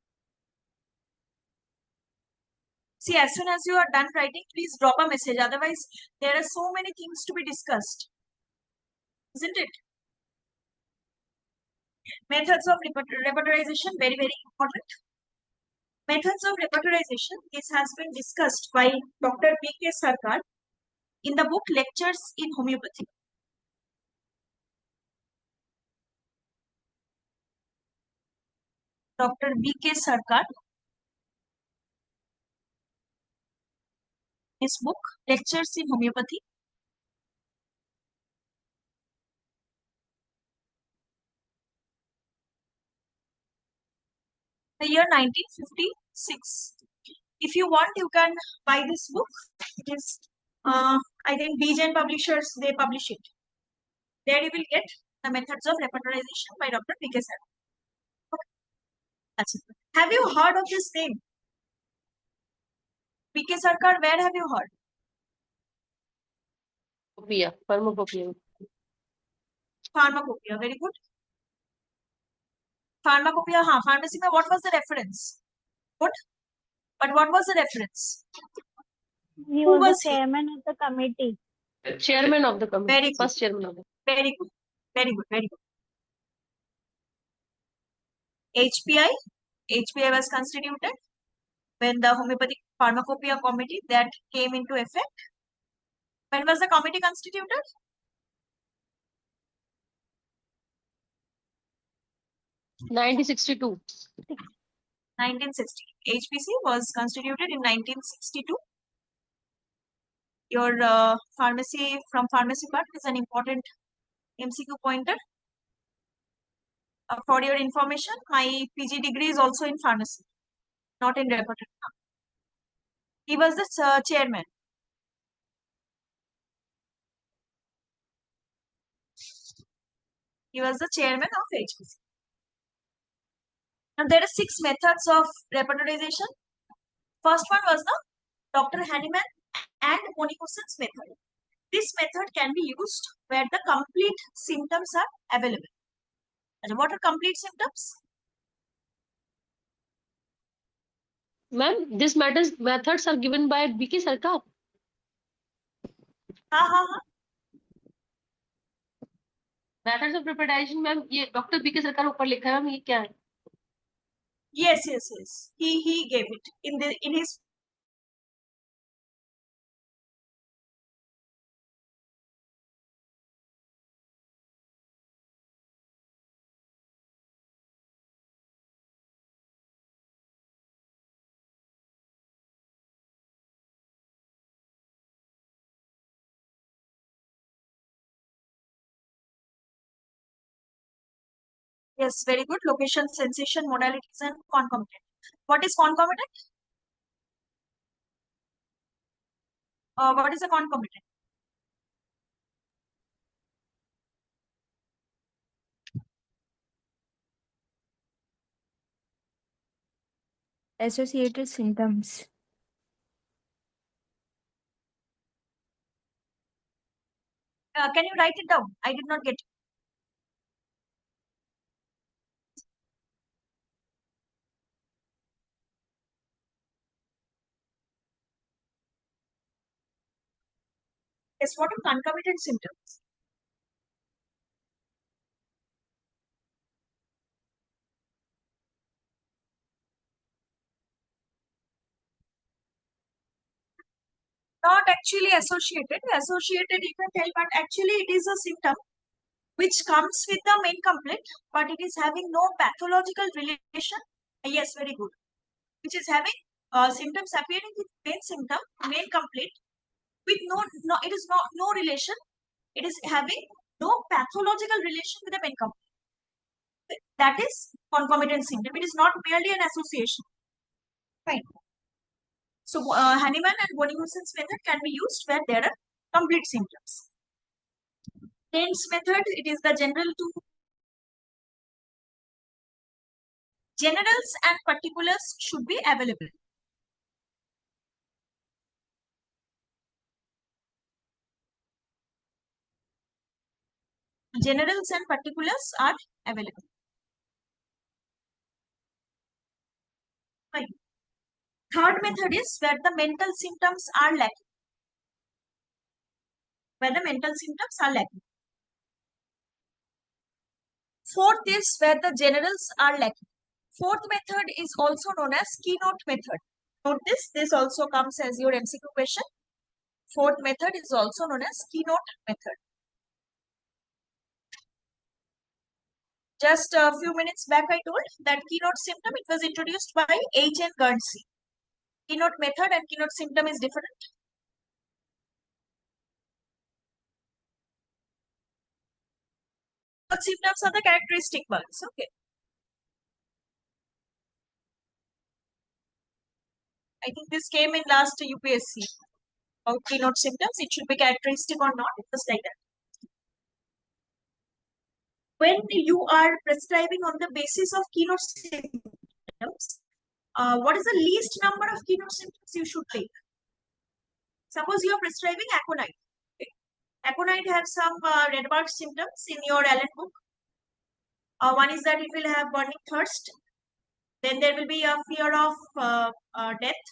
See, as soon as you are done writing, please drop a message. Otherwise, there are so many things to be discussed. Isn't it? Methods of repertorization, very, very important. Methods of repertorization, this has been discussed by Dr. B.K. Sarkar in the book Lectures in Homeopathy. Dr. B.K. Sarkar, his book Lectures in Homeopathy. The year 1956. If you want, you can buy this book. It is, I think, BJN Publishers, they publish it. There you will get the methods of repertorization by Dr. B.K. Sarkar. Okay. That's it. Have you heard of this name? B.K. Sarkar, where have you heard? Pharmacopoeia. Pharmacopoeia, very good. Pharmacopoeia, हाँ, pharmacy में what was the reference? Good. But what was the reference? He Who was the was he? chairman of the committee. Chairman of the committee. Very good. First chairman of the Very good. Very good. Very good. HPI. HPI was constituted when the Homeopathic Pharmacopoeia Committee that came into effect. When was the committee constituted? 1962. 1960. HPC was constituted in 1962. Your pharmacy from pharmacy part is an important MCQ pointer. For your information, my PG degree is also in pharmacy, not in repertory. He was the chairman. He was the chairman of HPC. Now there are 6 methods of repertorization. First one was the Dr. Hahnemann and Monikusen's method. This method can be used where the complete symptoms are available. And what are complete symptoms? Ma'am, these methods are given by BK Sarkar. हाँ. Methods of reproduction, ma'am ये doctor BK सरकार ऊपर लिखा है, ma'am ये क्या है? Yes. He gave it in his. Yes, very good. Location, sensation, modalities, and concomitant. What is concomitant? What is a concomitant? Associated symptoms. Can you write it down? I did not get it. Yes, what are concomitant symptoms? Not actually associated. Associated, you can tell, but actually it is a symptom which comes with the main complaint, but it is having no pathological relation. Yes, very good. Which is having symptoms appearing with main symptom, main complaint, with no, it is not no relation. It is having no pathological relation with the main complaint. That is concomitant symptom. It is not merely an association. Fine. So Hahnemann and Bonnie-Hussein's method can be used where there are complete symptoms. Tain's method, it is the generals and particulars should be available. Generals and particulars are available. Fine. Third method is where the mental symptoms are lacking. Where the mental symptoms are lacking. Fourth is where the generals are lacking. Fourth method is also known as keynote method. Note this. This also comes as your MCQ question. Fourth method is also known as keynote method. Just a few minutes back, I told that keynote symptom, it was introduced by H.N. Guernsey. Keynote method and keynote symptom is different. Symptoms are the characteristic ones. Okay. I think this came in last UPSC. About keynote symptoms, it should be characteristic or not. It was like that. When you are prescribing on the basis of keynote symptoms, what is the least number of keynote symptoms you should take? Suppose you are prescribing aconite. Okay. Aconite has some red mark symptoms in your Allen book. One is that it will have burning thirst. Then there will be a fear of death.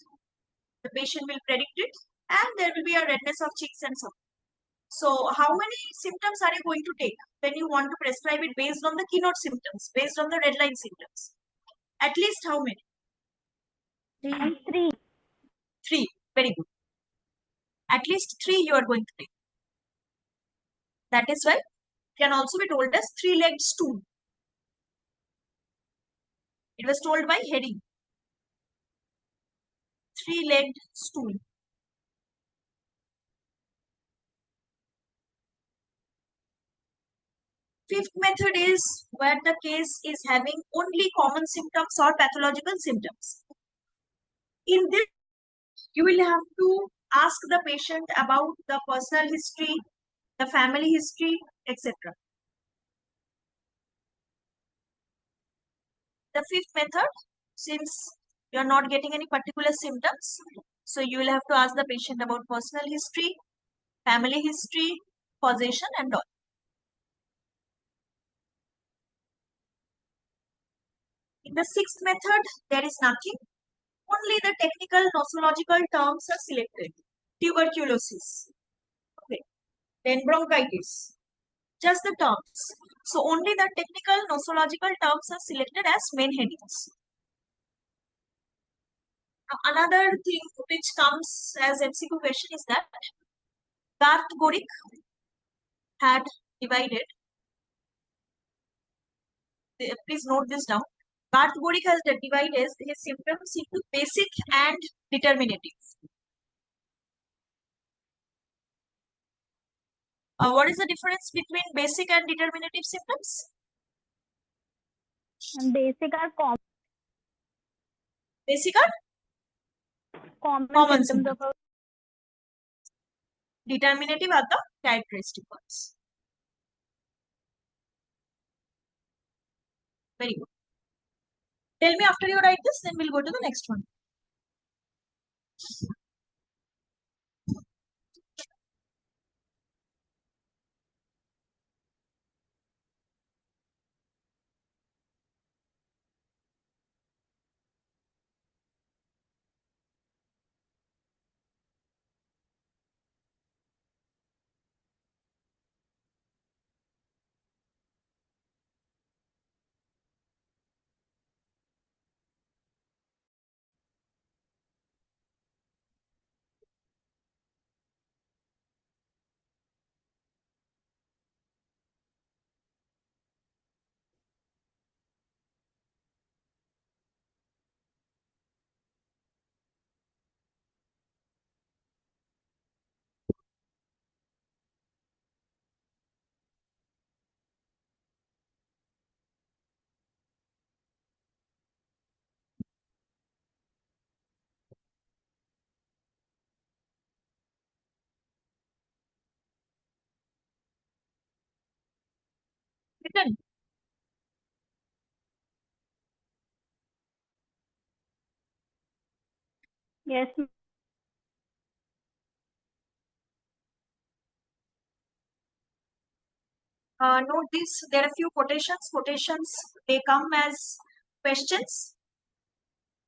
The patient will predict it. And there will be a redness of cheeks and so on. So how many symptoms are you going to take when you want to prescribe it based on the keynote symptoms, based on the red line symptoms? At least how many? 3. 3. Very good. At least 3 you are going to take. That is why it can also be told as 3-legged stool. It was told by Herring. 3-legged stool. Fifth method is where the case is having only common symptoms or pathological symptoms. In this, You will have to ask the patient about the personal history, the family history, etc. The fifth method, since you're not getting any particular symptoms, so you will have to ask the patient about personal history, family history, causation, and all. In the sixth method, there is nothing. Only the technical nosological terms are selected. Tuberculosis. Okay. Then bronchitis. Just the terms. So only the technical nosological terms are selected as main headings. Now, another thing which comes as MCQ question is that Garth Gorick had divided. Please note this down. Garth Gorick has divided his symptoms into basic and determinative. What is the difference between basic and determinative symptoms? And basic are Basic are common common symptoms symptoms. of a Determinative are the characteristic ones. Very good. Tell me after you write this, then we'll go to the next one. Written. yes. Note this, there are few quotations. Quotations, they come as questions.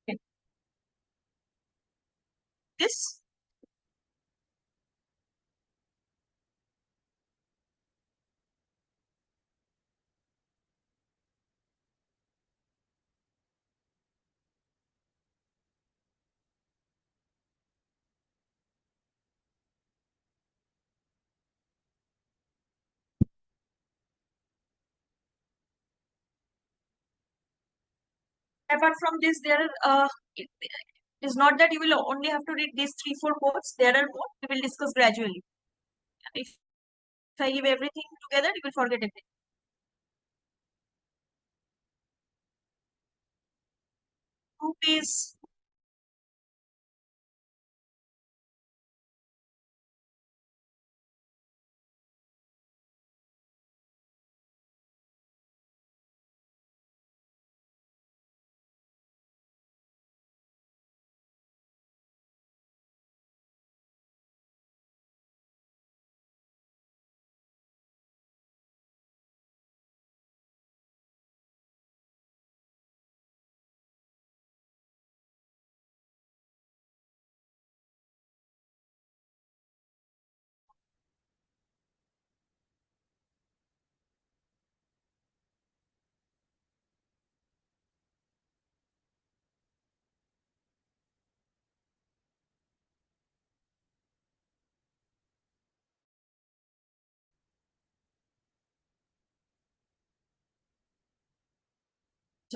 Okay. This. Apart from this, there are, it is not that you will only have to read these 3-4 quotes. There are more. We will discuss gradually. If I give everything together, you will forget everything. Group is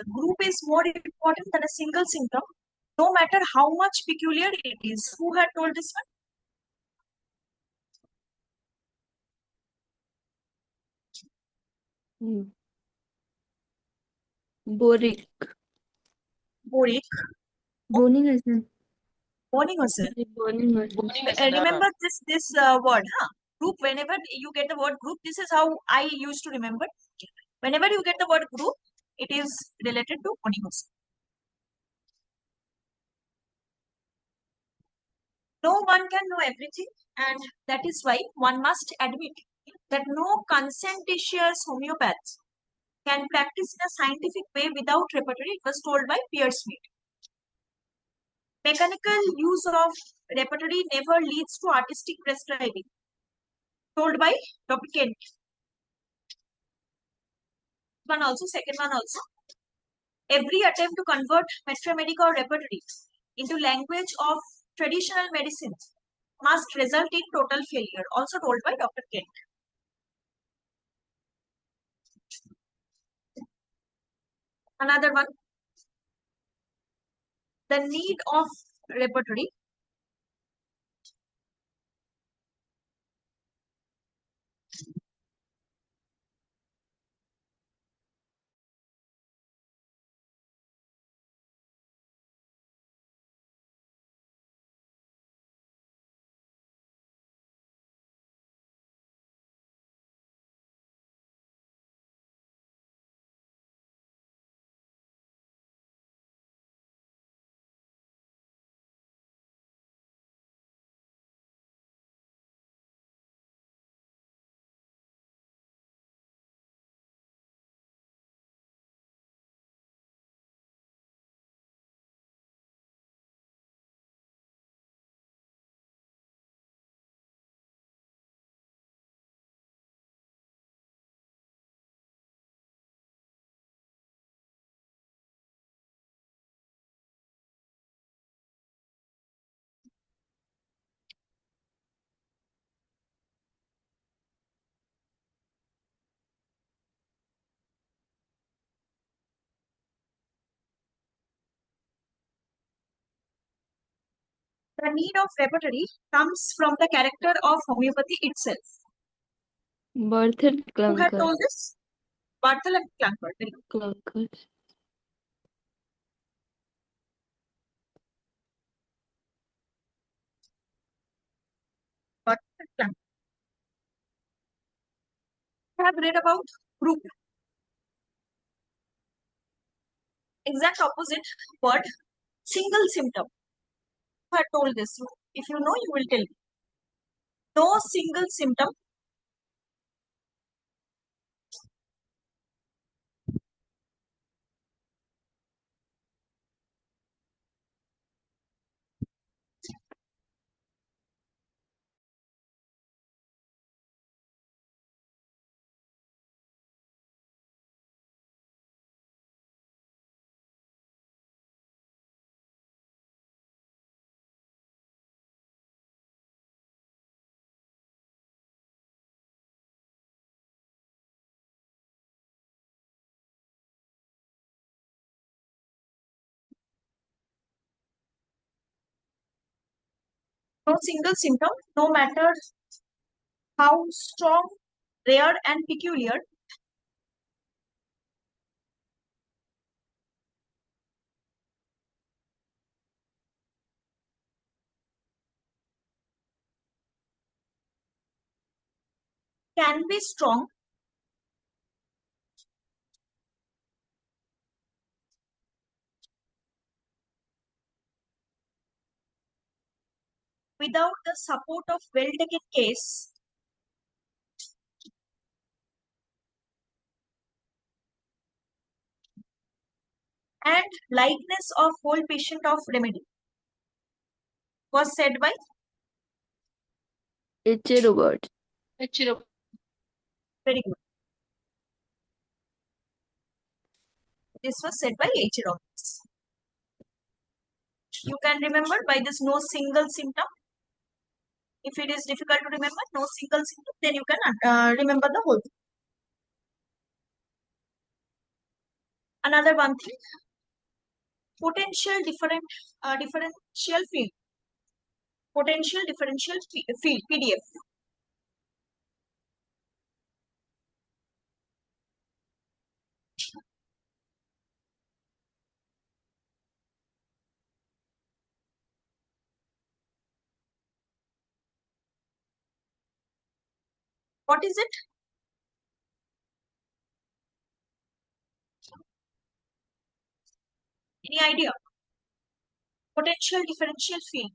group is more important than a single symptom, no matter how much peculiar it is. Who had told this Boric. one? Boric. Boning is Bonimosan. Remember this word, huh? Group. Whenever you get the word group, this is how I used to remember. Whenever you get the word group, it is related to bonimosan. No one can know everything, and that is why one must admit that no conscientious homeopath can practice in a scientific way without repertory. It was told by Pierce Smith. Mechanical use of repertory never leads to artistic prescribing. Told by Dr. Kent. One also, second one also. Every attempt to convert Metramedica or repertory into language of traditional medicine must result in total failure. Also told by Dr. Kent. Another one. The need of repertory The need of repertory comes from the character of homeopathy itself. Berthold Who had Klunker. told this? Barthel and Clunkert. Klunker. Barthel and Clunkert. I have read about group. Exact opposite word, single symptom. Who had told this? If you know, you will tell me. No single symptom no single symptom, no matter how strong, rare, and peculiar, can be strong without the support of well-taken case and likeness of whole patient of remedy. Was said by H. Robert. very good. This was said by H. Roberts. You can remember by this no single symptom. If it is difficult to remember, no single symptom, then you can remember the whole thing. Another one thing, potential differential field. Potential differential field, PDF. What is it? Any idea? Potential differential field.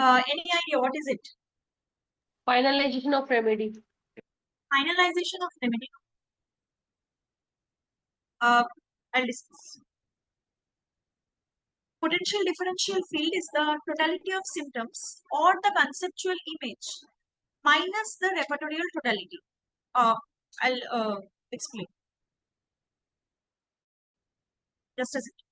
Any idea what is it? Finalization of remedy. Finalization of remedy. I'll discuss. Potential differential field is the totality of symptoms or the conceptual image minus the repertorial totality. I'll explain. Just a second.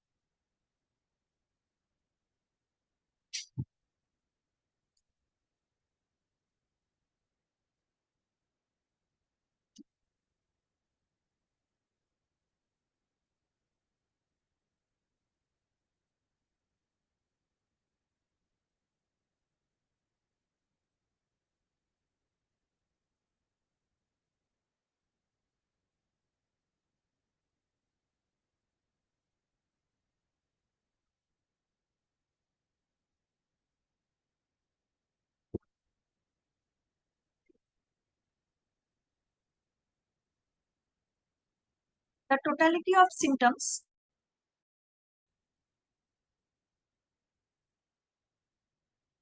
The totality of symptoms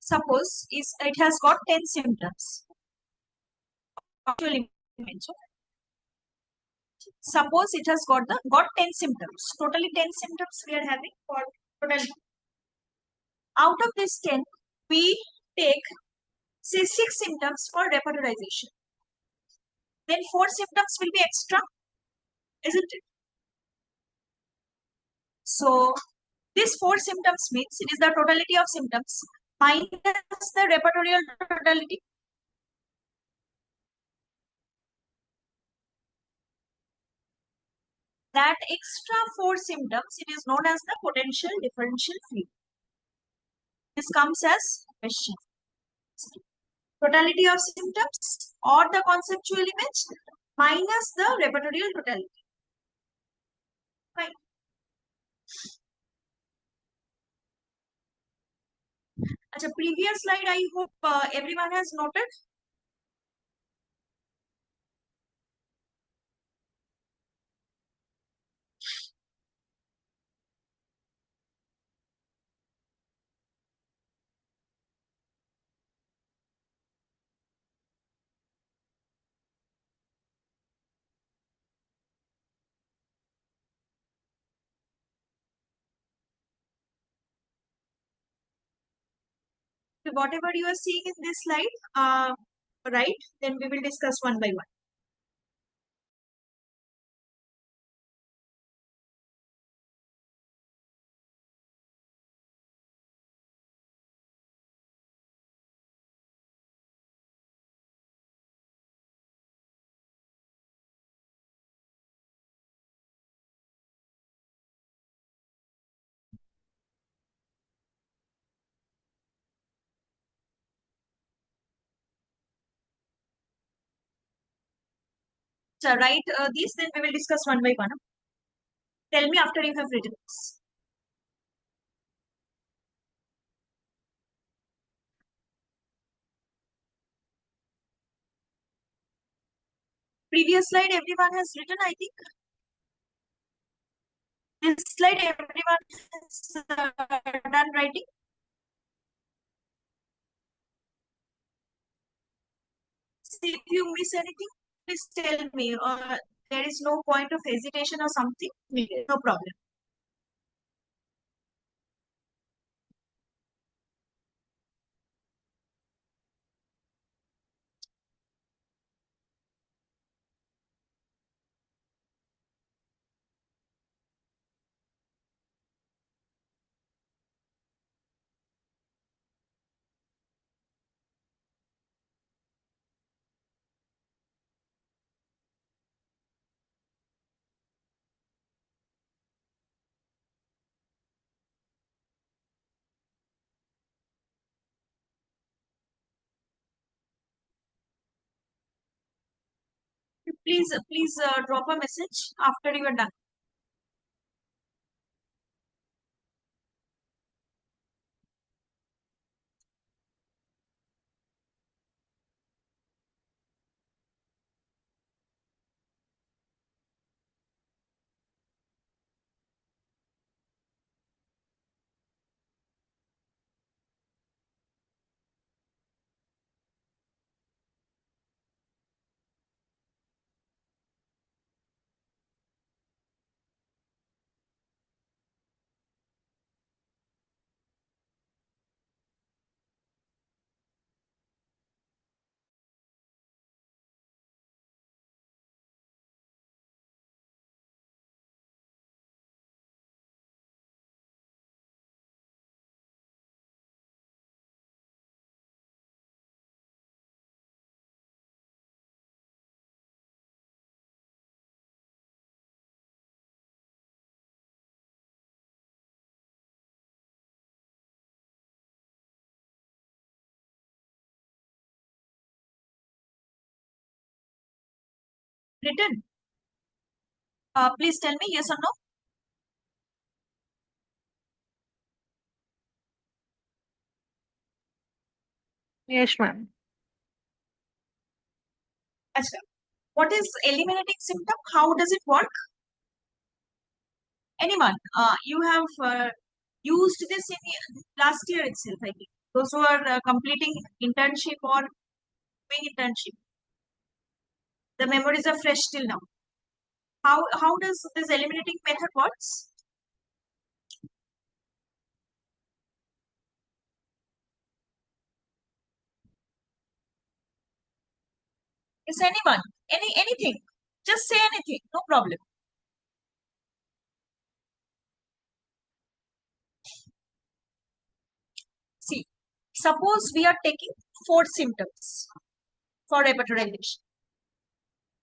suppose is it has got 10 symptoms. Actual image. Suppose it has got 10 symptoms. Totally 10 symptoms we are having for total. Out of this 10, we take say 6 symptoms for repertorization. Then 4 symptoms will be extra, isn't it? So these 4 symptoms means it is the totality of symptoms minus the repertorial totality. That extra 4 symptoms, it is known as the potential differential field. This comes as question. Totality of symptoms or the conceptual image minus the repertorial totality. Fine. As a previous slide, I hope everyone has noted. Whatever you are seeing in this slide, right? Then we will discuss one by one. So write these, then we will discuss one by one. Tell me after you have written this. Previous slide everyone has written, I think. This slide everyone has done writing. See, if you miss anything, please tell me. There is no point of hesitation or something. No problem. Please drop a message after you are done. Written. Please tell me yes or no. Yes, ma'am. Achha. What is eliminating symptom? How does it work? Anyone? You have used this in last year itself, I think. Those who are completing internship or doing internship, the memories are fresh till now. How does this eliminating method works? Is anyone? Anything? Just say anything. No problem. See, suppose we are taking 4 symptoms for repertorization.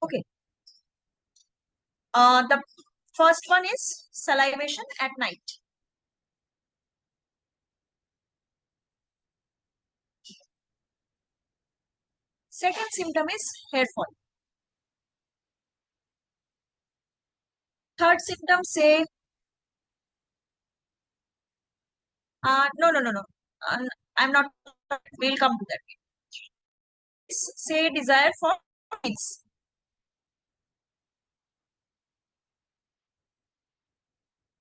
Okay. The first one is salivation at night. Second symptom is hair fall. Third symptom say, no. I'm not, we'll come to that. Say desire for kids.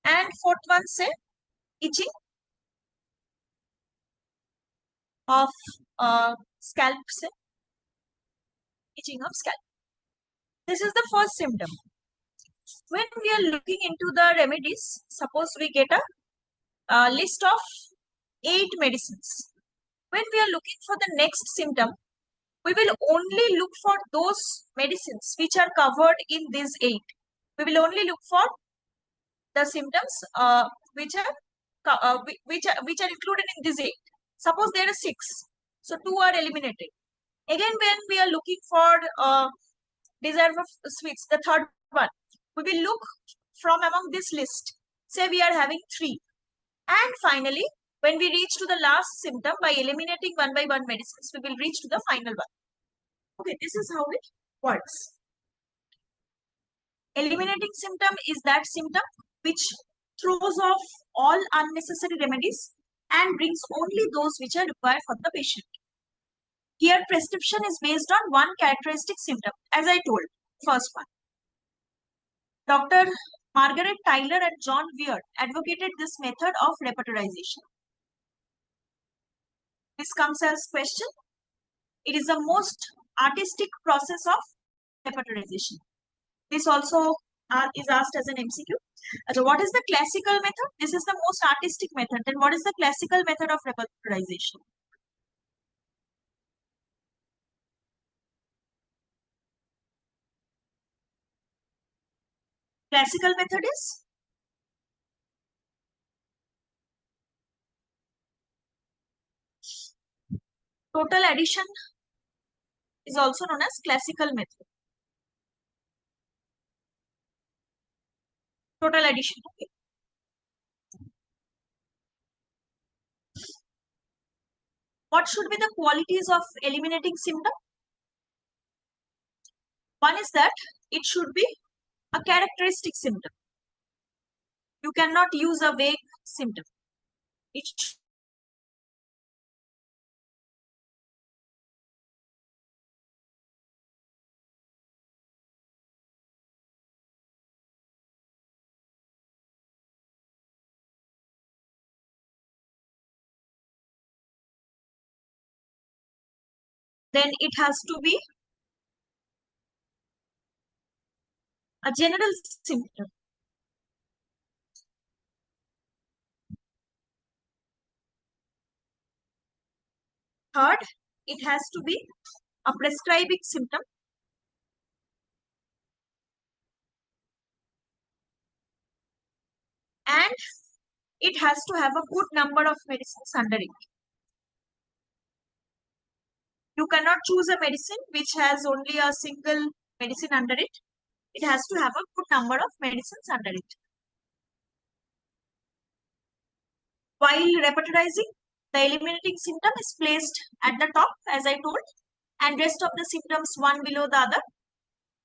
And fourth one say itching of scalp, say itching of scalp. This is the first symptom. When we are looking into the remedies, suppose we get a list of 8 medicines. When we are looking for the next symptom, we will only look for those medicines which are covered in these 8. We will only look for the symptoms which are included in these 8. Suppose there are 6, so 2 are eliminated. Again, when we are looking for desire for sweets, the third one, we will look from among this list. Say we are having 3, and finally, when we reach to the last symptom, by eliminating one by one medicines, we will reach to the final one. Okay, this is how it works. Eliminating symptom is that symptom which throws off all unnecessary remedies and brings only those which are required for the patient. Here, prescription is based on one characteristic symptom, as I told, first one. Dr. Margaret Tyler and John Weir advocated this method of repertorization. This comes as question. It is the most artistic process of repertorization. This also is asked as an MCQ. So what is the classical method? This is the most artistic method. Then what is the classical method of repertorization? Classical method is total addition, is also known as classical method. Total addition. Okay. What should be the qualities of eliminating symptom? One is that it should be a characteristic symptom. You cannot use a vague symptom. It then it has to be a general symptom. Third, it has to be a prescribing symptom. And it has to have a good number of medicines under it. You cannot choose a medicine which has only a single medicine under it. It has to have a good number of medicines under it. While repertorizing, the eliminating symptom is placed at the top, as I told, and rest of the symptoms one below the other.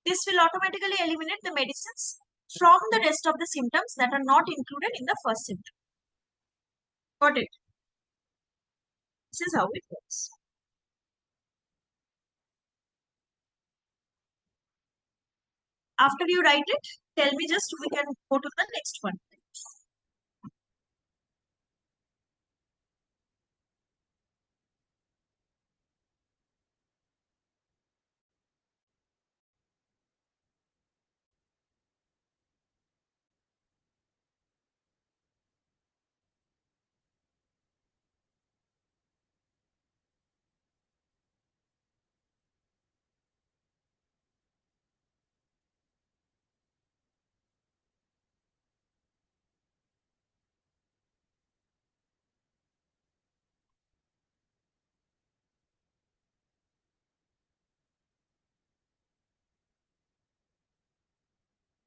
This will automatically eliminate the medicines from the rest of the symptoms that are not included in the first symptom. Got it? This is how it works. After you write it, tell me just we can go to the next one.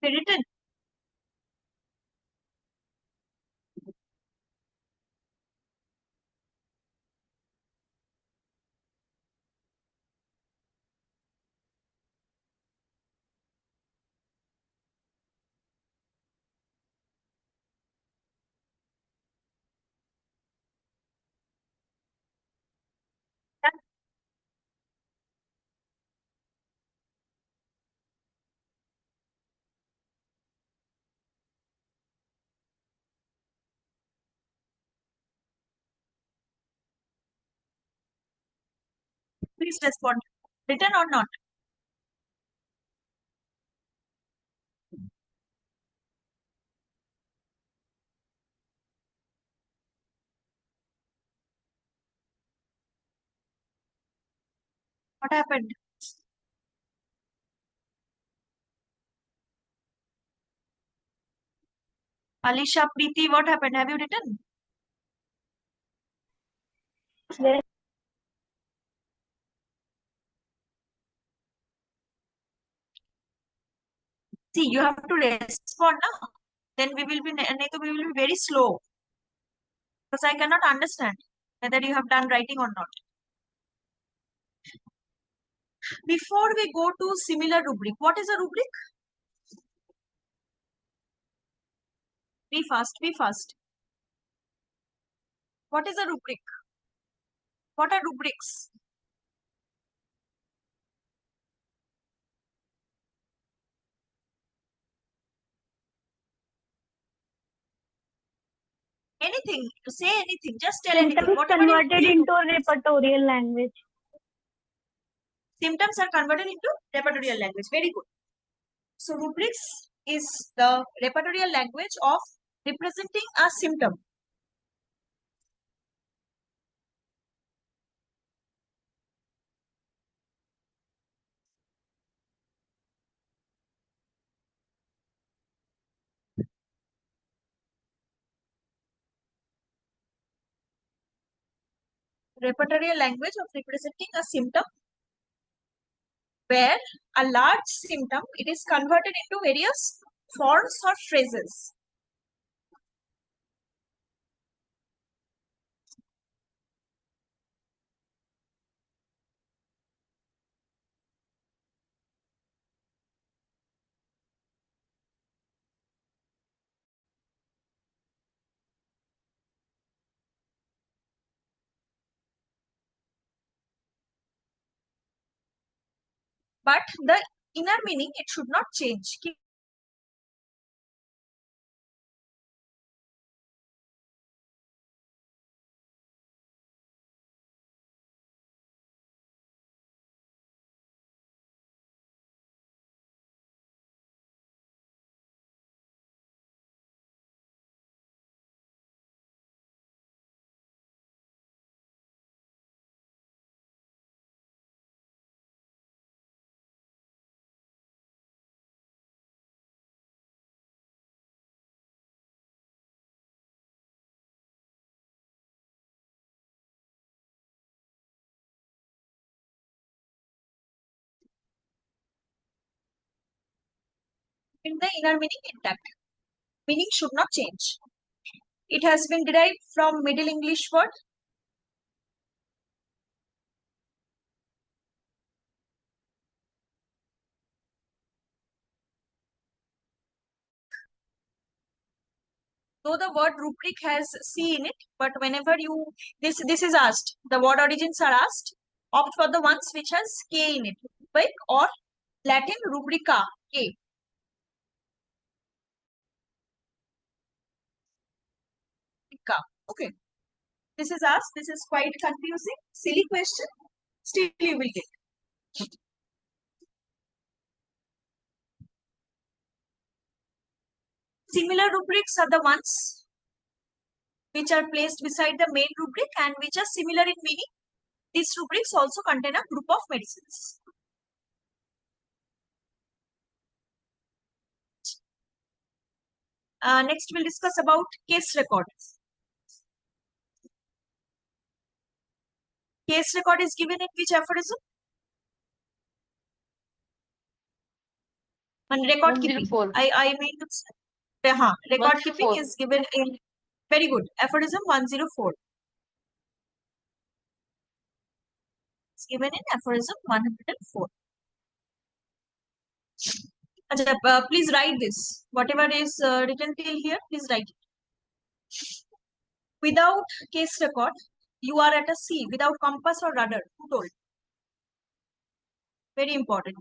Be written. Please respond. Written or not? What happened? Alisha, Preeti, what happened? Have you written? Yes. See, you have to respond now. Then we will be very slow because I cannot understand whether you have done writing or not. Before we go to similar rubric, what is a rubric? Be fast, be fast. What is a rubric? What are rubrics? Anything, say anything, just tell anything. Symptoms Whatever you converted feel. into repertorial language. Symptoms are converted into repertorial language. Very good. So rubrics is the repertorial language of representing a symptom. Repertorial language of representing a symptom where a large symptom, it is converted into various forms or phrases. but the inner meaning, it should not change. In the inner meaning intact. Meaning should not change. It has been derived from Middle English word though the word rubric has C in it, but whenever this is asked, the word origins are asked, opt for the ones which has K in it, rubric or Latin rubrica, K. Okay. This is asked. This is quite confusing. Silly question. Still you will get. Similar rubrics are the ones which are placed beside the main rubric and which are similar in meaning. These rubrics also contain a group of medicines. Next, we'll discuss about case record. Case record is given in which aphorism? And record keeping. 104. I mean to say, record keeping 104. is given in, very good, aphorism 104. It's given in aphorism 104. Please write this. Whatever is written till here, please write it. Without case record, you are at a sea without compass or rudder. Who told? Very important.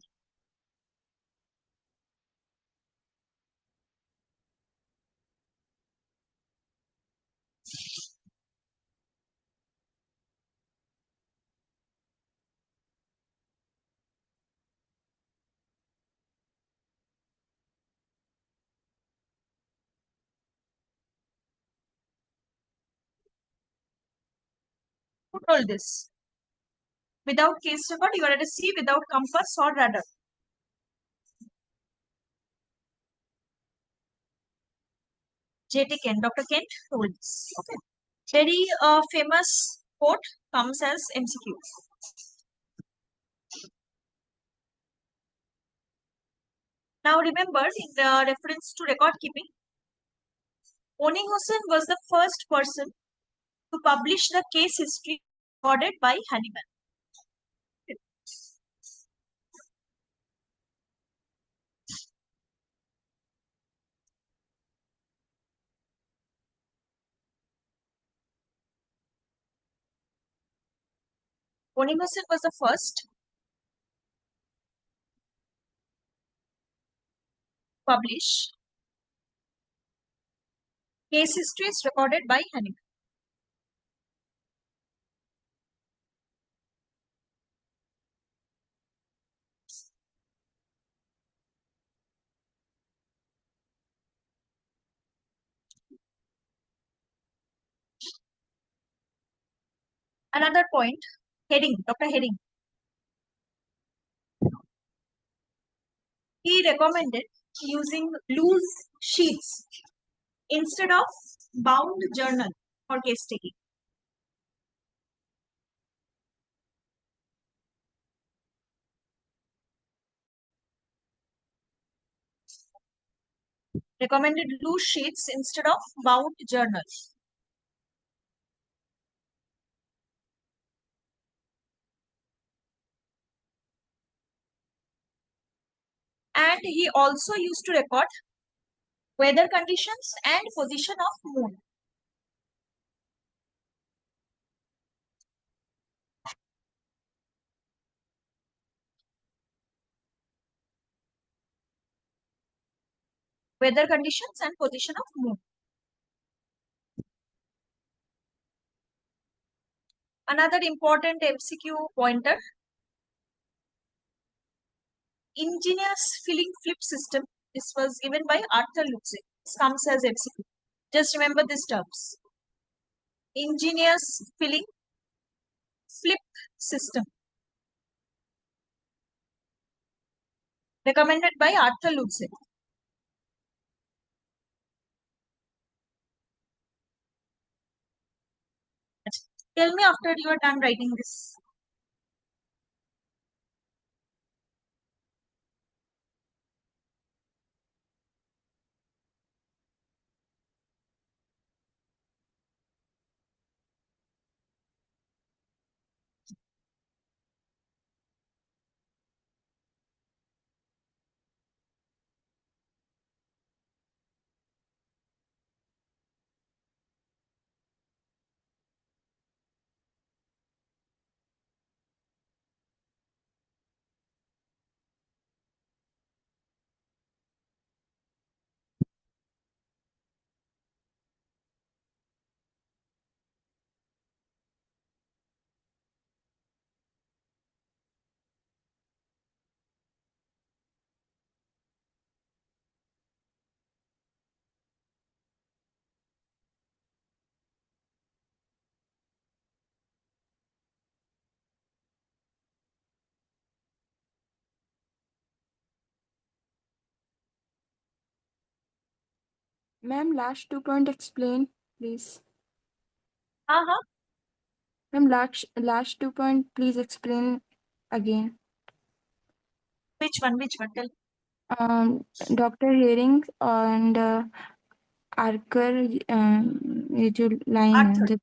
Who told this? Without case record, you are at a sea without compass or rudder. J.T. Kent, Dr. Kent told this. Okay. Very famous quote comes as MCQ. Now remember, in the reference to record keeping, Oning Hussain was the first person to publish the case history recorded by Hannibal. Oning Hussain was the first to publish case histories recorded by Hannibal. Another point, Herring, Dr. Herring. He recommended using loose sheets instead of bound journal for case taking. Recommended loose sheets instead of bound journals. And he also used to record weather conditions and position of moon. weather conditions and position of moon. Another important MCQ pointer, ingenious filling flip system. This was given by Arthur Luxig. This comes as MCQ. Just remember these terms. Ingenious filling flip system. Recommended by Arthur Luxig. Tell me after you are done writing this. Ma'am, last 2 point explain, please. Uh-huh. Ma'am, last 2 point, please explain again. Which one? Which one? Tell. Dr. Hearing and Archer, ये जो line है Arthur. जब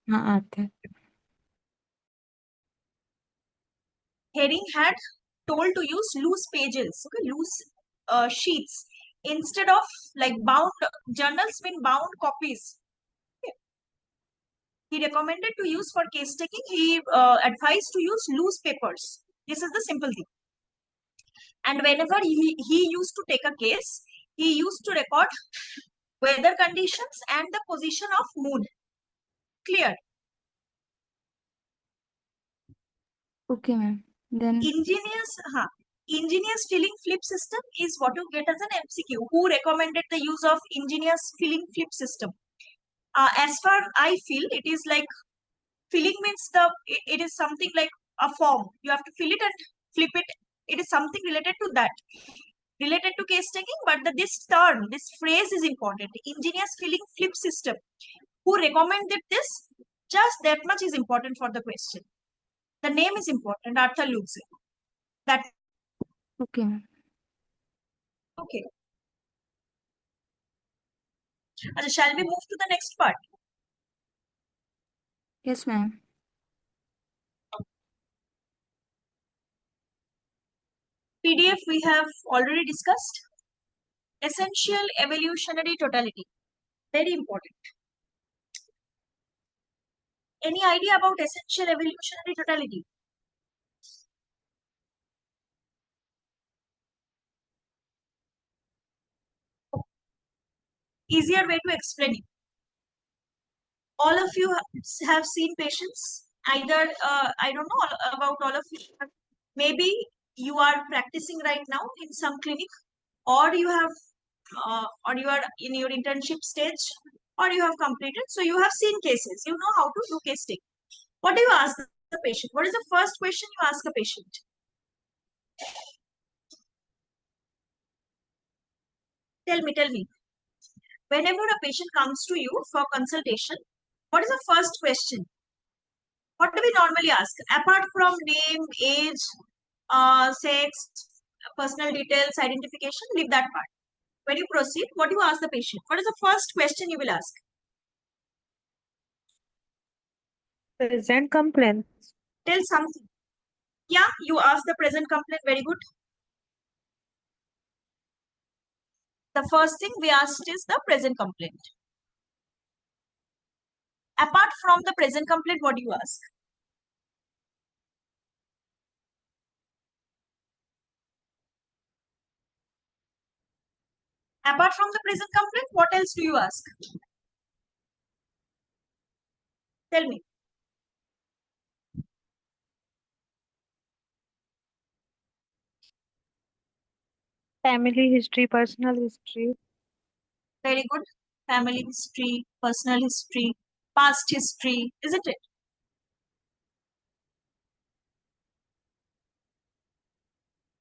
हाँ Arthur. Herring had told to use loose pages, okay, loose sheets instead of like bound journals mean bound copies. Okay. He recommended to use for case taking. He advised to use loose papers. This is the simple thing. And whenever he used to take a case, he used to record weather conditions and the position of moon. Clear? Okay, ma'am. Then Ingenious filling flip system is what you get as an MCQ. Who recommended the use of ingenious filling flip system? As far I feel, it is like filling means it is something like a form. You have to fill it and flip it. It is something related to that, related to case taking. But this term, this phrase is important. Ingenious filling flip system. Who recommended this? Just that much is important for the question. The name is important. Arthur Luxig. That okay, ma'am. okay. Shall we move to the next part? Yes, ma'am. PDF we have already discussed. Essential evolutionary totality. Very important. Any idea about essential evolutionary totality? Easier way to explain it. All of you have seen patients. Either I don't know about all of you. Maybe you are practicing right now in some clinic, or you have, or you are in your internship stage, or you have completed. So you have seen cases. You know how to do case take. What do you ask the patient? What is the first question you ask a patient? Tell me. Whenever a patient comes to you for consultation, what is the first question? What do we normally ask? Apart from name, age, sex, personal details, identification, leave that part. When you proceed, what do you ask the patient? What is the first question you will ask? Present complaints. Tell something. Yeah, you ask the present complaint. Very good. The first thing we asked is the present complaint. Apart from the present complaint, what do you ask? Apart from the present complaint, what else do you ask? Tell me. Family history, personal history. Very good. Family history, personal history, past history, isn't it?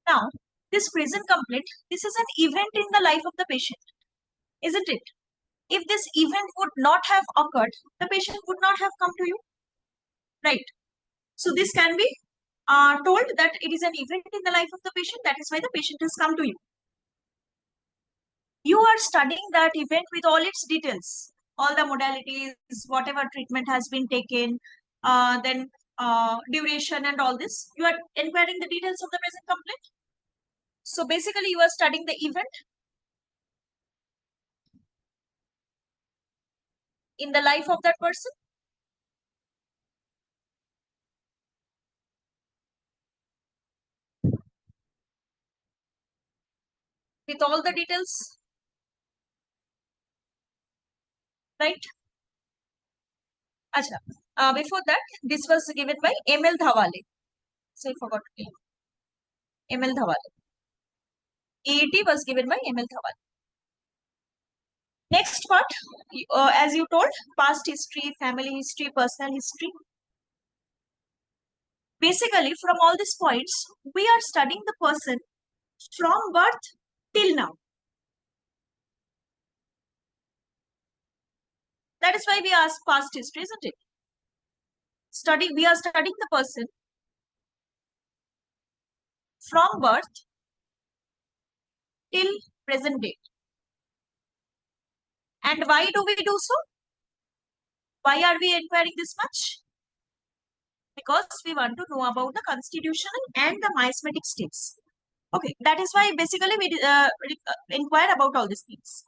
Now, this present complaint, this is an event in the life of the patient, isn't it? If this event would not have occurred, the patient would not have come to you, right? So this can be told that it is an event in the life of the patient. That is why the patient has come to you. You are studying that event with all its details, all the modalities, whatever treatment has been taken, then duration and all this. You are inquiring the details of the present complaint. So basically, you are studying the event in the life of that person. With all the details, right? Acha. Before that, this was given by M.L. Dhawale. So I forgot to name. M.L. Dhawale. EET was given by M.L. Dhawale. Next part, as you told, past history, family history, personal history. Basically, from all these points, we are studying the person from birth till now. That is why we ask past history, isn't it? We are studying the person from birth till present date. And why do we do so? Why are we inquiring this much? Because we want to know about the constitutional and the miasmatic states. Okay, that is why basically we inquire about all these things.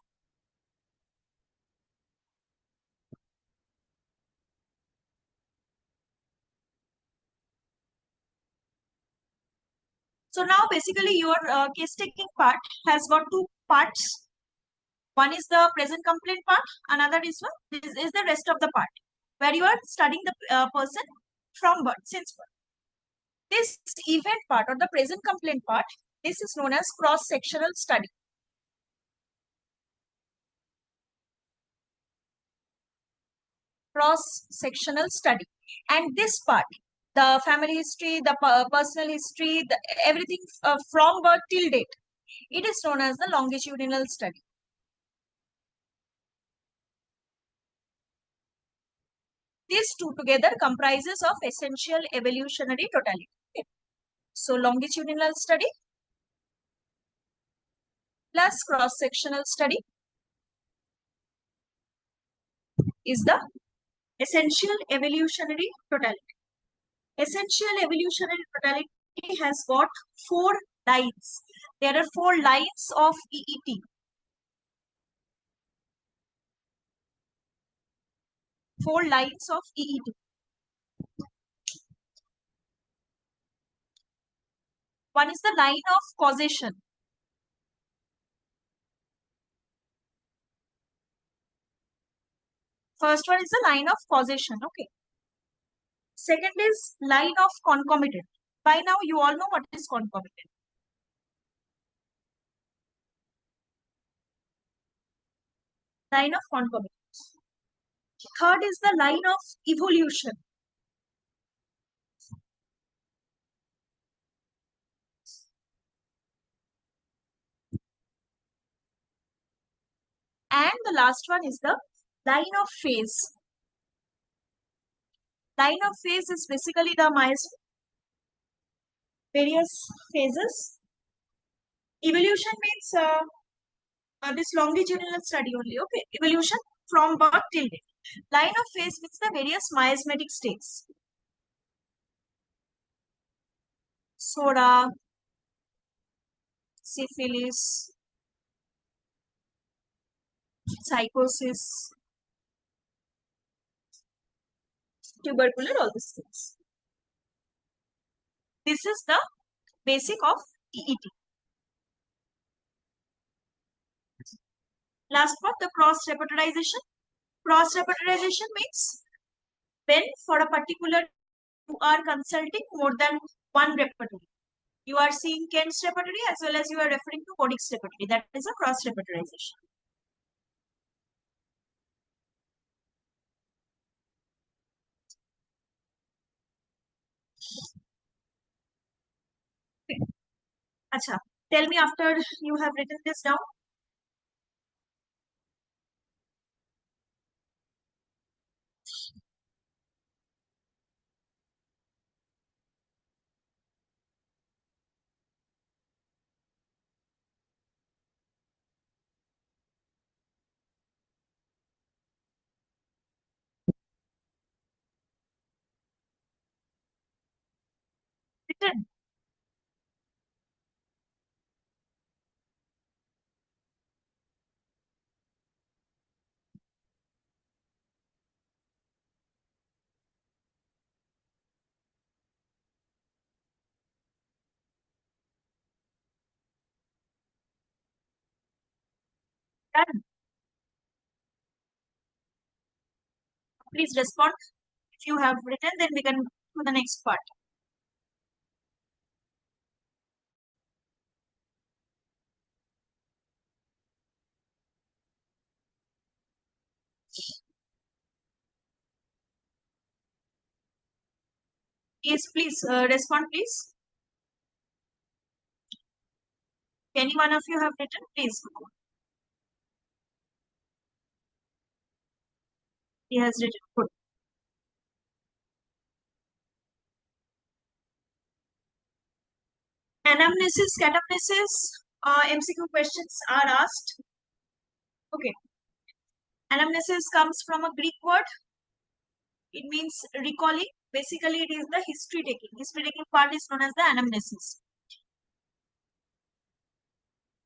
So now basically your case taking part has got two parts. One is the present complaint part, another is the rest of the part where you are studying the person from birth, since birth. This event part or the present complaint part, this is known as cross-sectional study. Cross-sectional study. And this part, the family history, the personal history, everything from birth till date, it is known as the longitudinal study. These two together comprises of essential evolutionary totality. Okay. So longitudinal study plus cross-sectional study is the essential evolutionary totality. Essential evolutionary totality has got 4 lines. There are 4 lines of EET. 4 lines of EET. One is the line of causation. First one is the line of causation. Okay. Second is line of concomitant. By now you all know what is concomitant. Line of concomitant. Third is the line of evolution. And the last one is the line of phase. Line of phase is basically the various phases. Evolution means this longitudinal study only. Okay, evolution from birth till date. Line of phase means the various miasmatic states. Soda, syphilis, psychosis, tubercular, all these things. This is the basic of EET. Last one, the cross repertorization. Cross repertorization means when for a particular you are consulting more than one repertory. You are seeing Kent's repertory as well as you are referring to Bodik's repertory. That is a cross repertorization. Okay. Acha, tell me after you have written this down. Written. Done. Please respond. If you have written, then we can to the next part. Yes, please respond, please. Any one of you have written, please. He has written. Good. Anamnesis, catamnesis, MCQ questions are asked. Okay. Anamnesis comes from a Greek word. It means recalling. Basically, it is the history taking. History taking part is known as the anamnesis.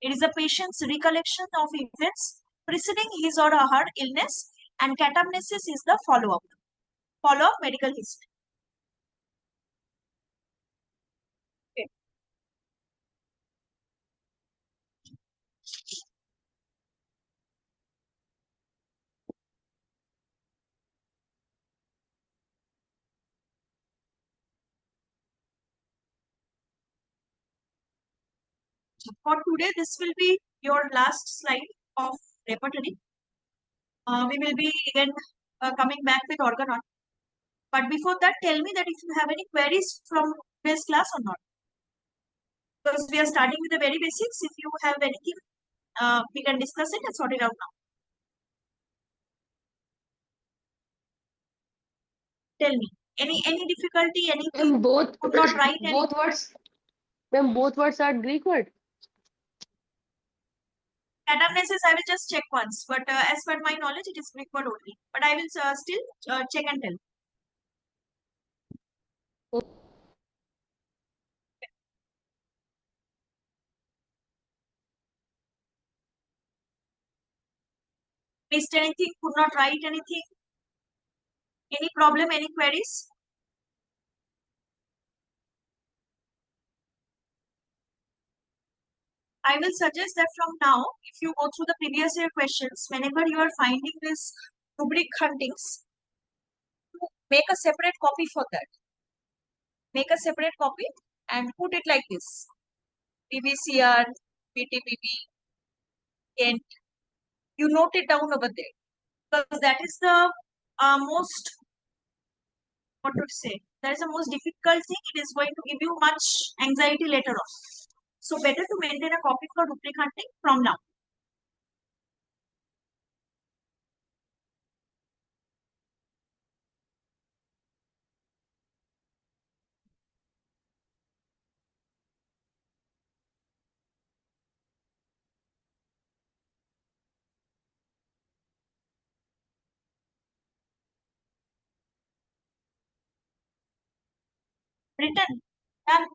It is a patient's recollection of events preceding his or her illness, and catamnesis is the follow-up medical history. Okay. For today, this will be your last slide of repertory. We will be again coming back with organon. But before that, tell me that if you have any queries from today's class or not. Because we are starting with the very basics. If you have anything, we can discuss it and sort it out now. Tell me, any difficulty, anything And both could not write any both words, ma'am, both words are Greek word. anamnesis. I will just check once, but as per my knowledge, it is Greek word only. But I will still check and tell. Missed anything? Could not write anything? Any problem? Any queries? I will suggest that from now, if you go through the previous year questions, whenever you are finding this rubric huntings, make a separate copy for that. Make a separate copy and put it like this: PVCR, PTPP, Kent. You note it down over there because that is the most, what to say, that is the most difficult thing. It is going to give you much anxiety later on. So better to maintain a copy for rubric hunting from now. Written. And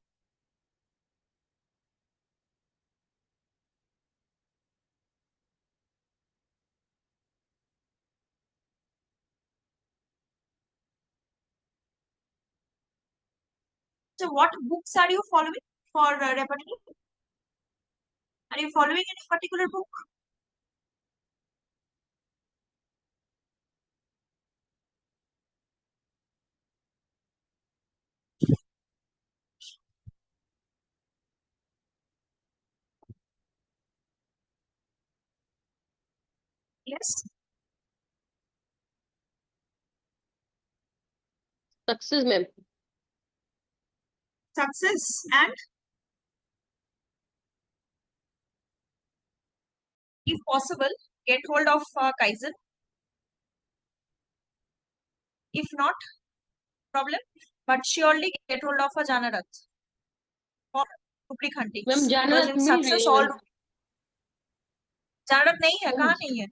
so what books are you following for repertory? Are you following any particular book? Yes. Success, ma'am. Success and if possible, get hold of Kaizen. If not, problem. But surely get hold of a Janarath for rubric hunting. Ma'am Because जानरत in मिल रही success है all ma'am. Janarath नहीं है, ma'am कहाँ नहीं है?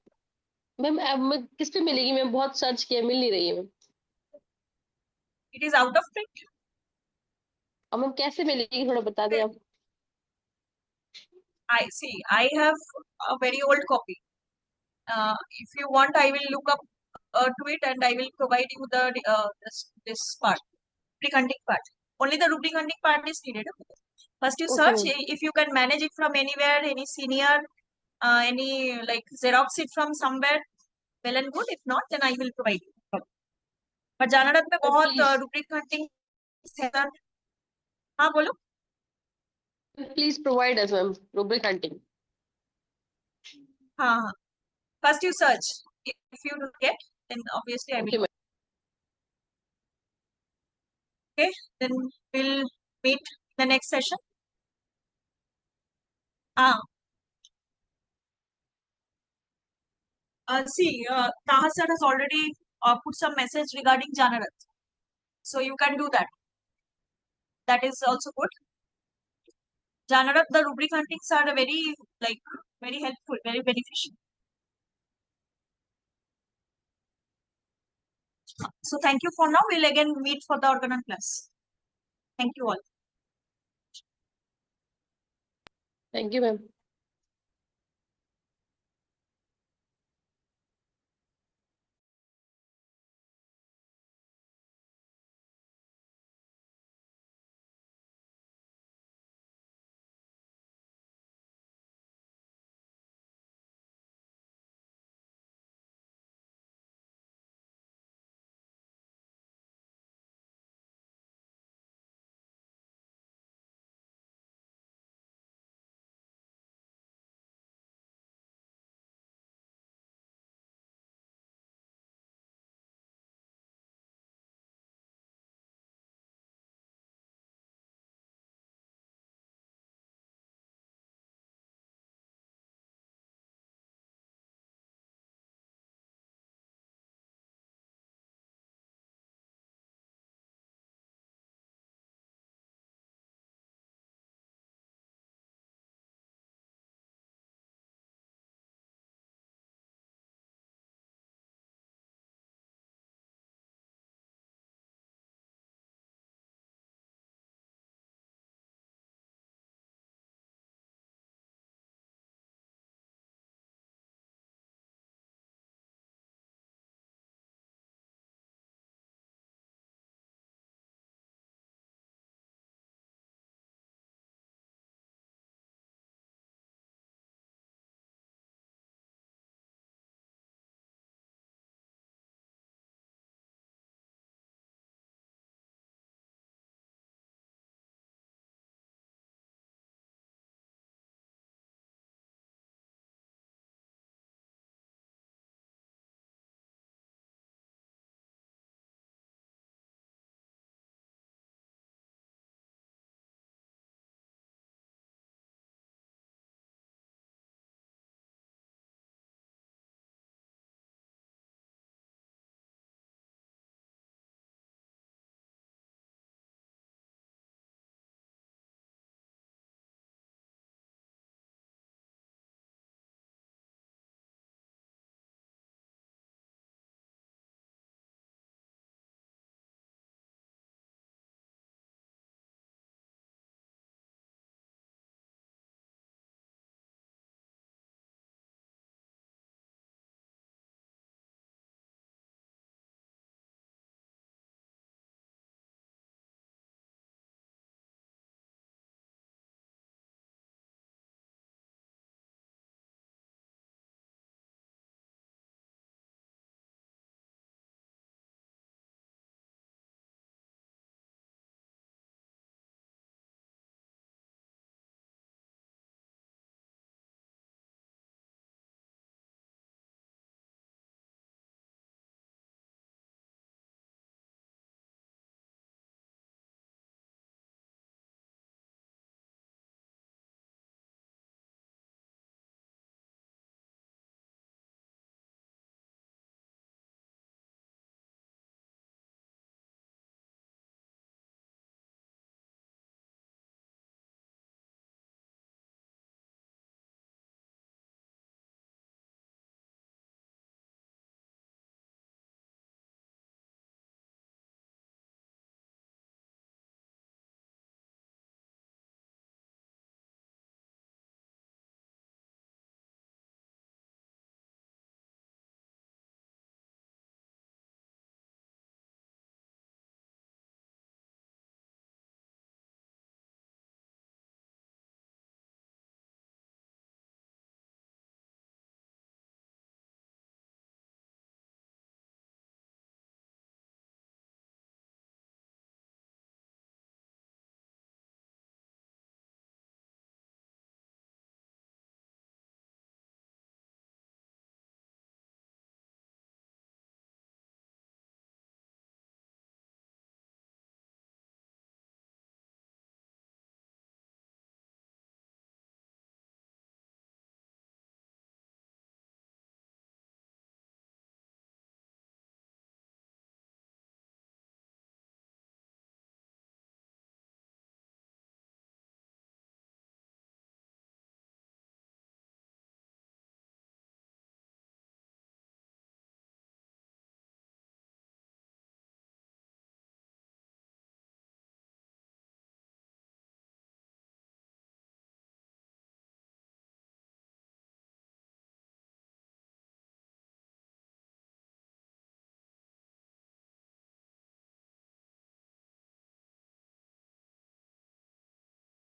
Ma'am अब मैं किस पे मिलेगी? मैं बहुत सर्च किया, मिल नहीं रही है ma'am. It is out of print. अब मैम कैसे मिलेगी, थोड़ा बता दें आप. I see. I have a very old copy. If you want, I will look up to it and I will provide you the this part, rubric hunting part. Only the rubric hunting part is needed. First, you Okay, search ma'am. if you can manage it from anywhere, any senior, any like Xerox it from somewhere. Well and good. If not, then I will provide you. But Janarath में बहुत Please, rubric hunting है. हाँ बोलो. please provide us, ma'am, rubric hunting. हाँ हाँ. First you search. If you don't get, then obviously I will. Okay, ma'am. Okay, then we'll meet the next session. See, Taha sir has already put some message regarding Janarath. So you can do that. That is also good. Janarath, the rubric huntings are very, very helpful, very beneficial. So thank you for now. We'll again meet for the organon class. Thank you all. Thank you, ma'am.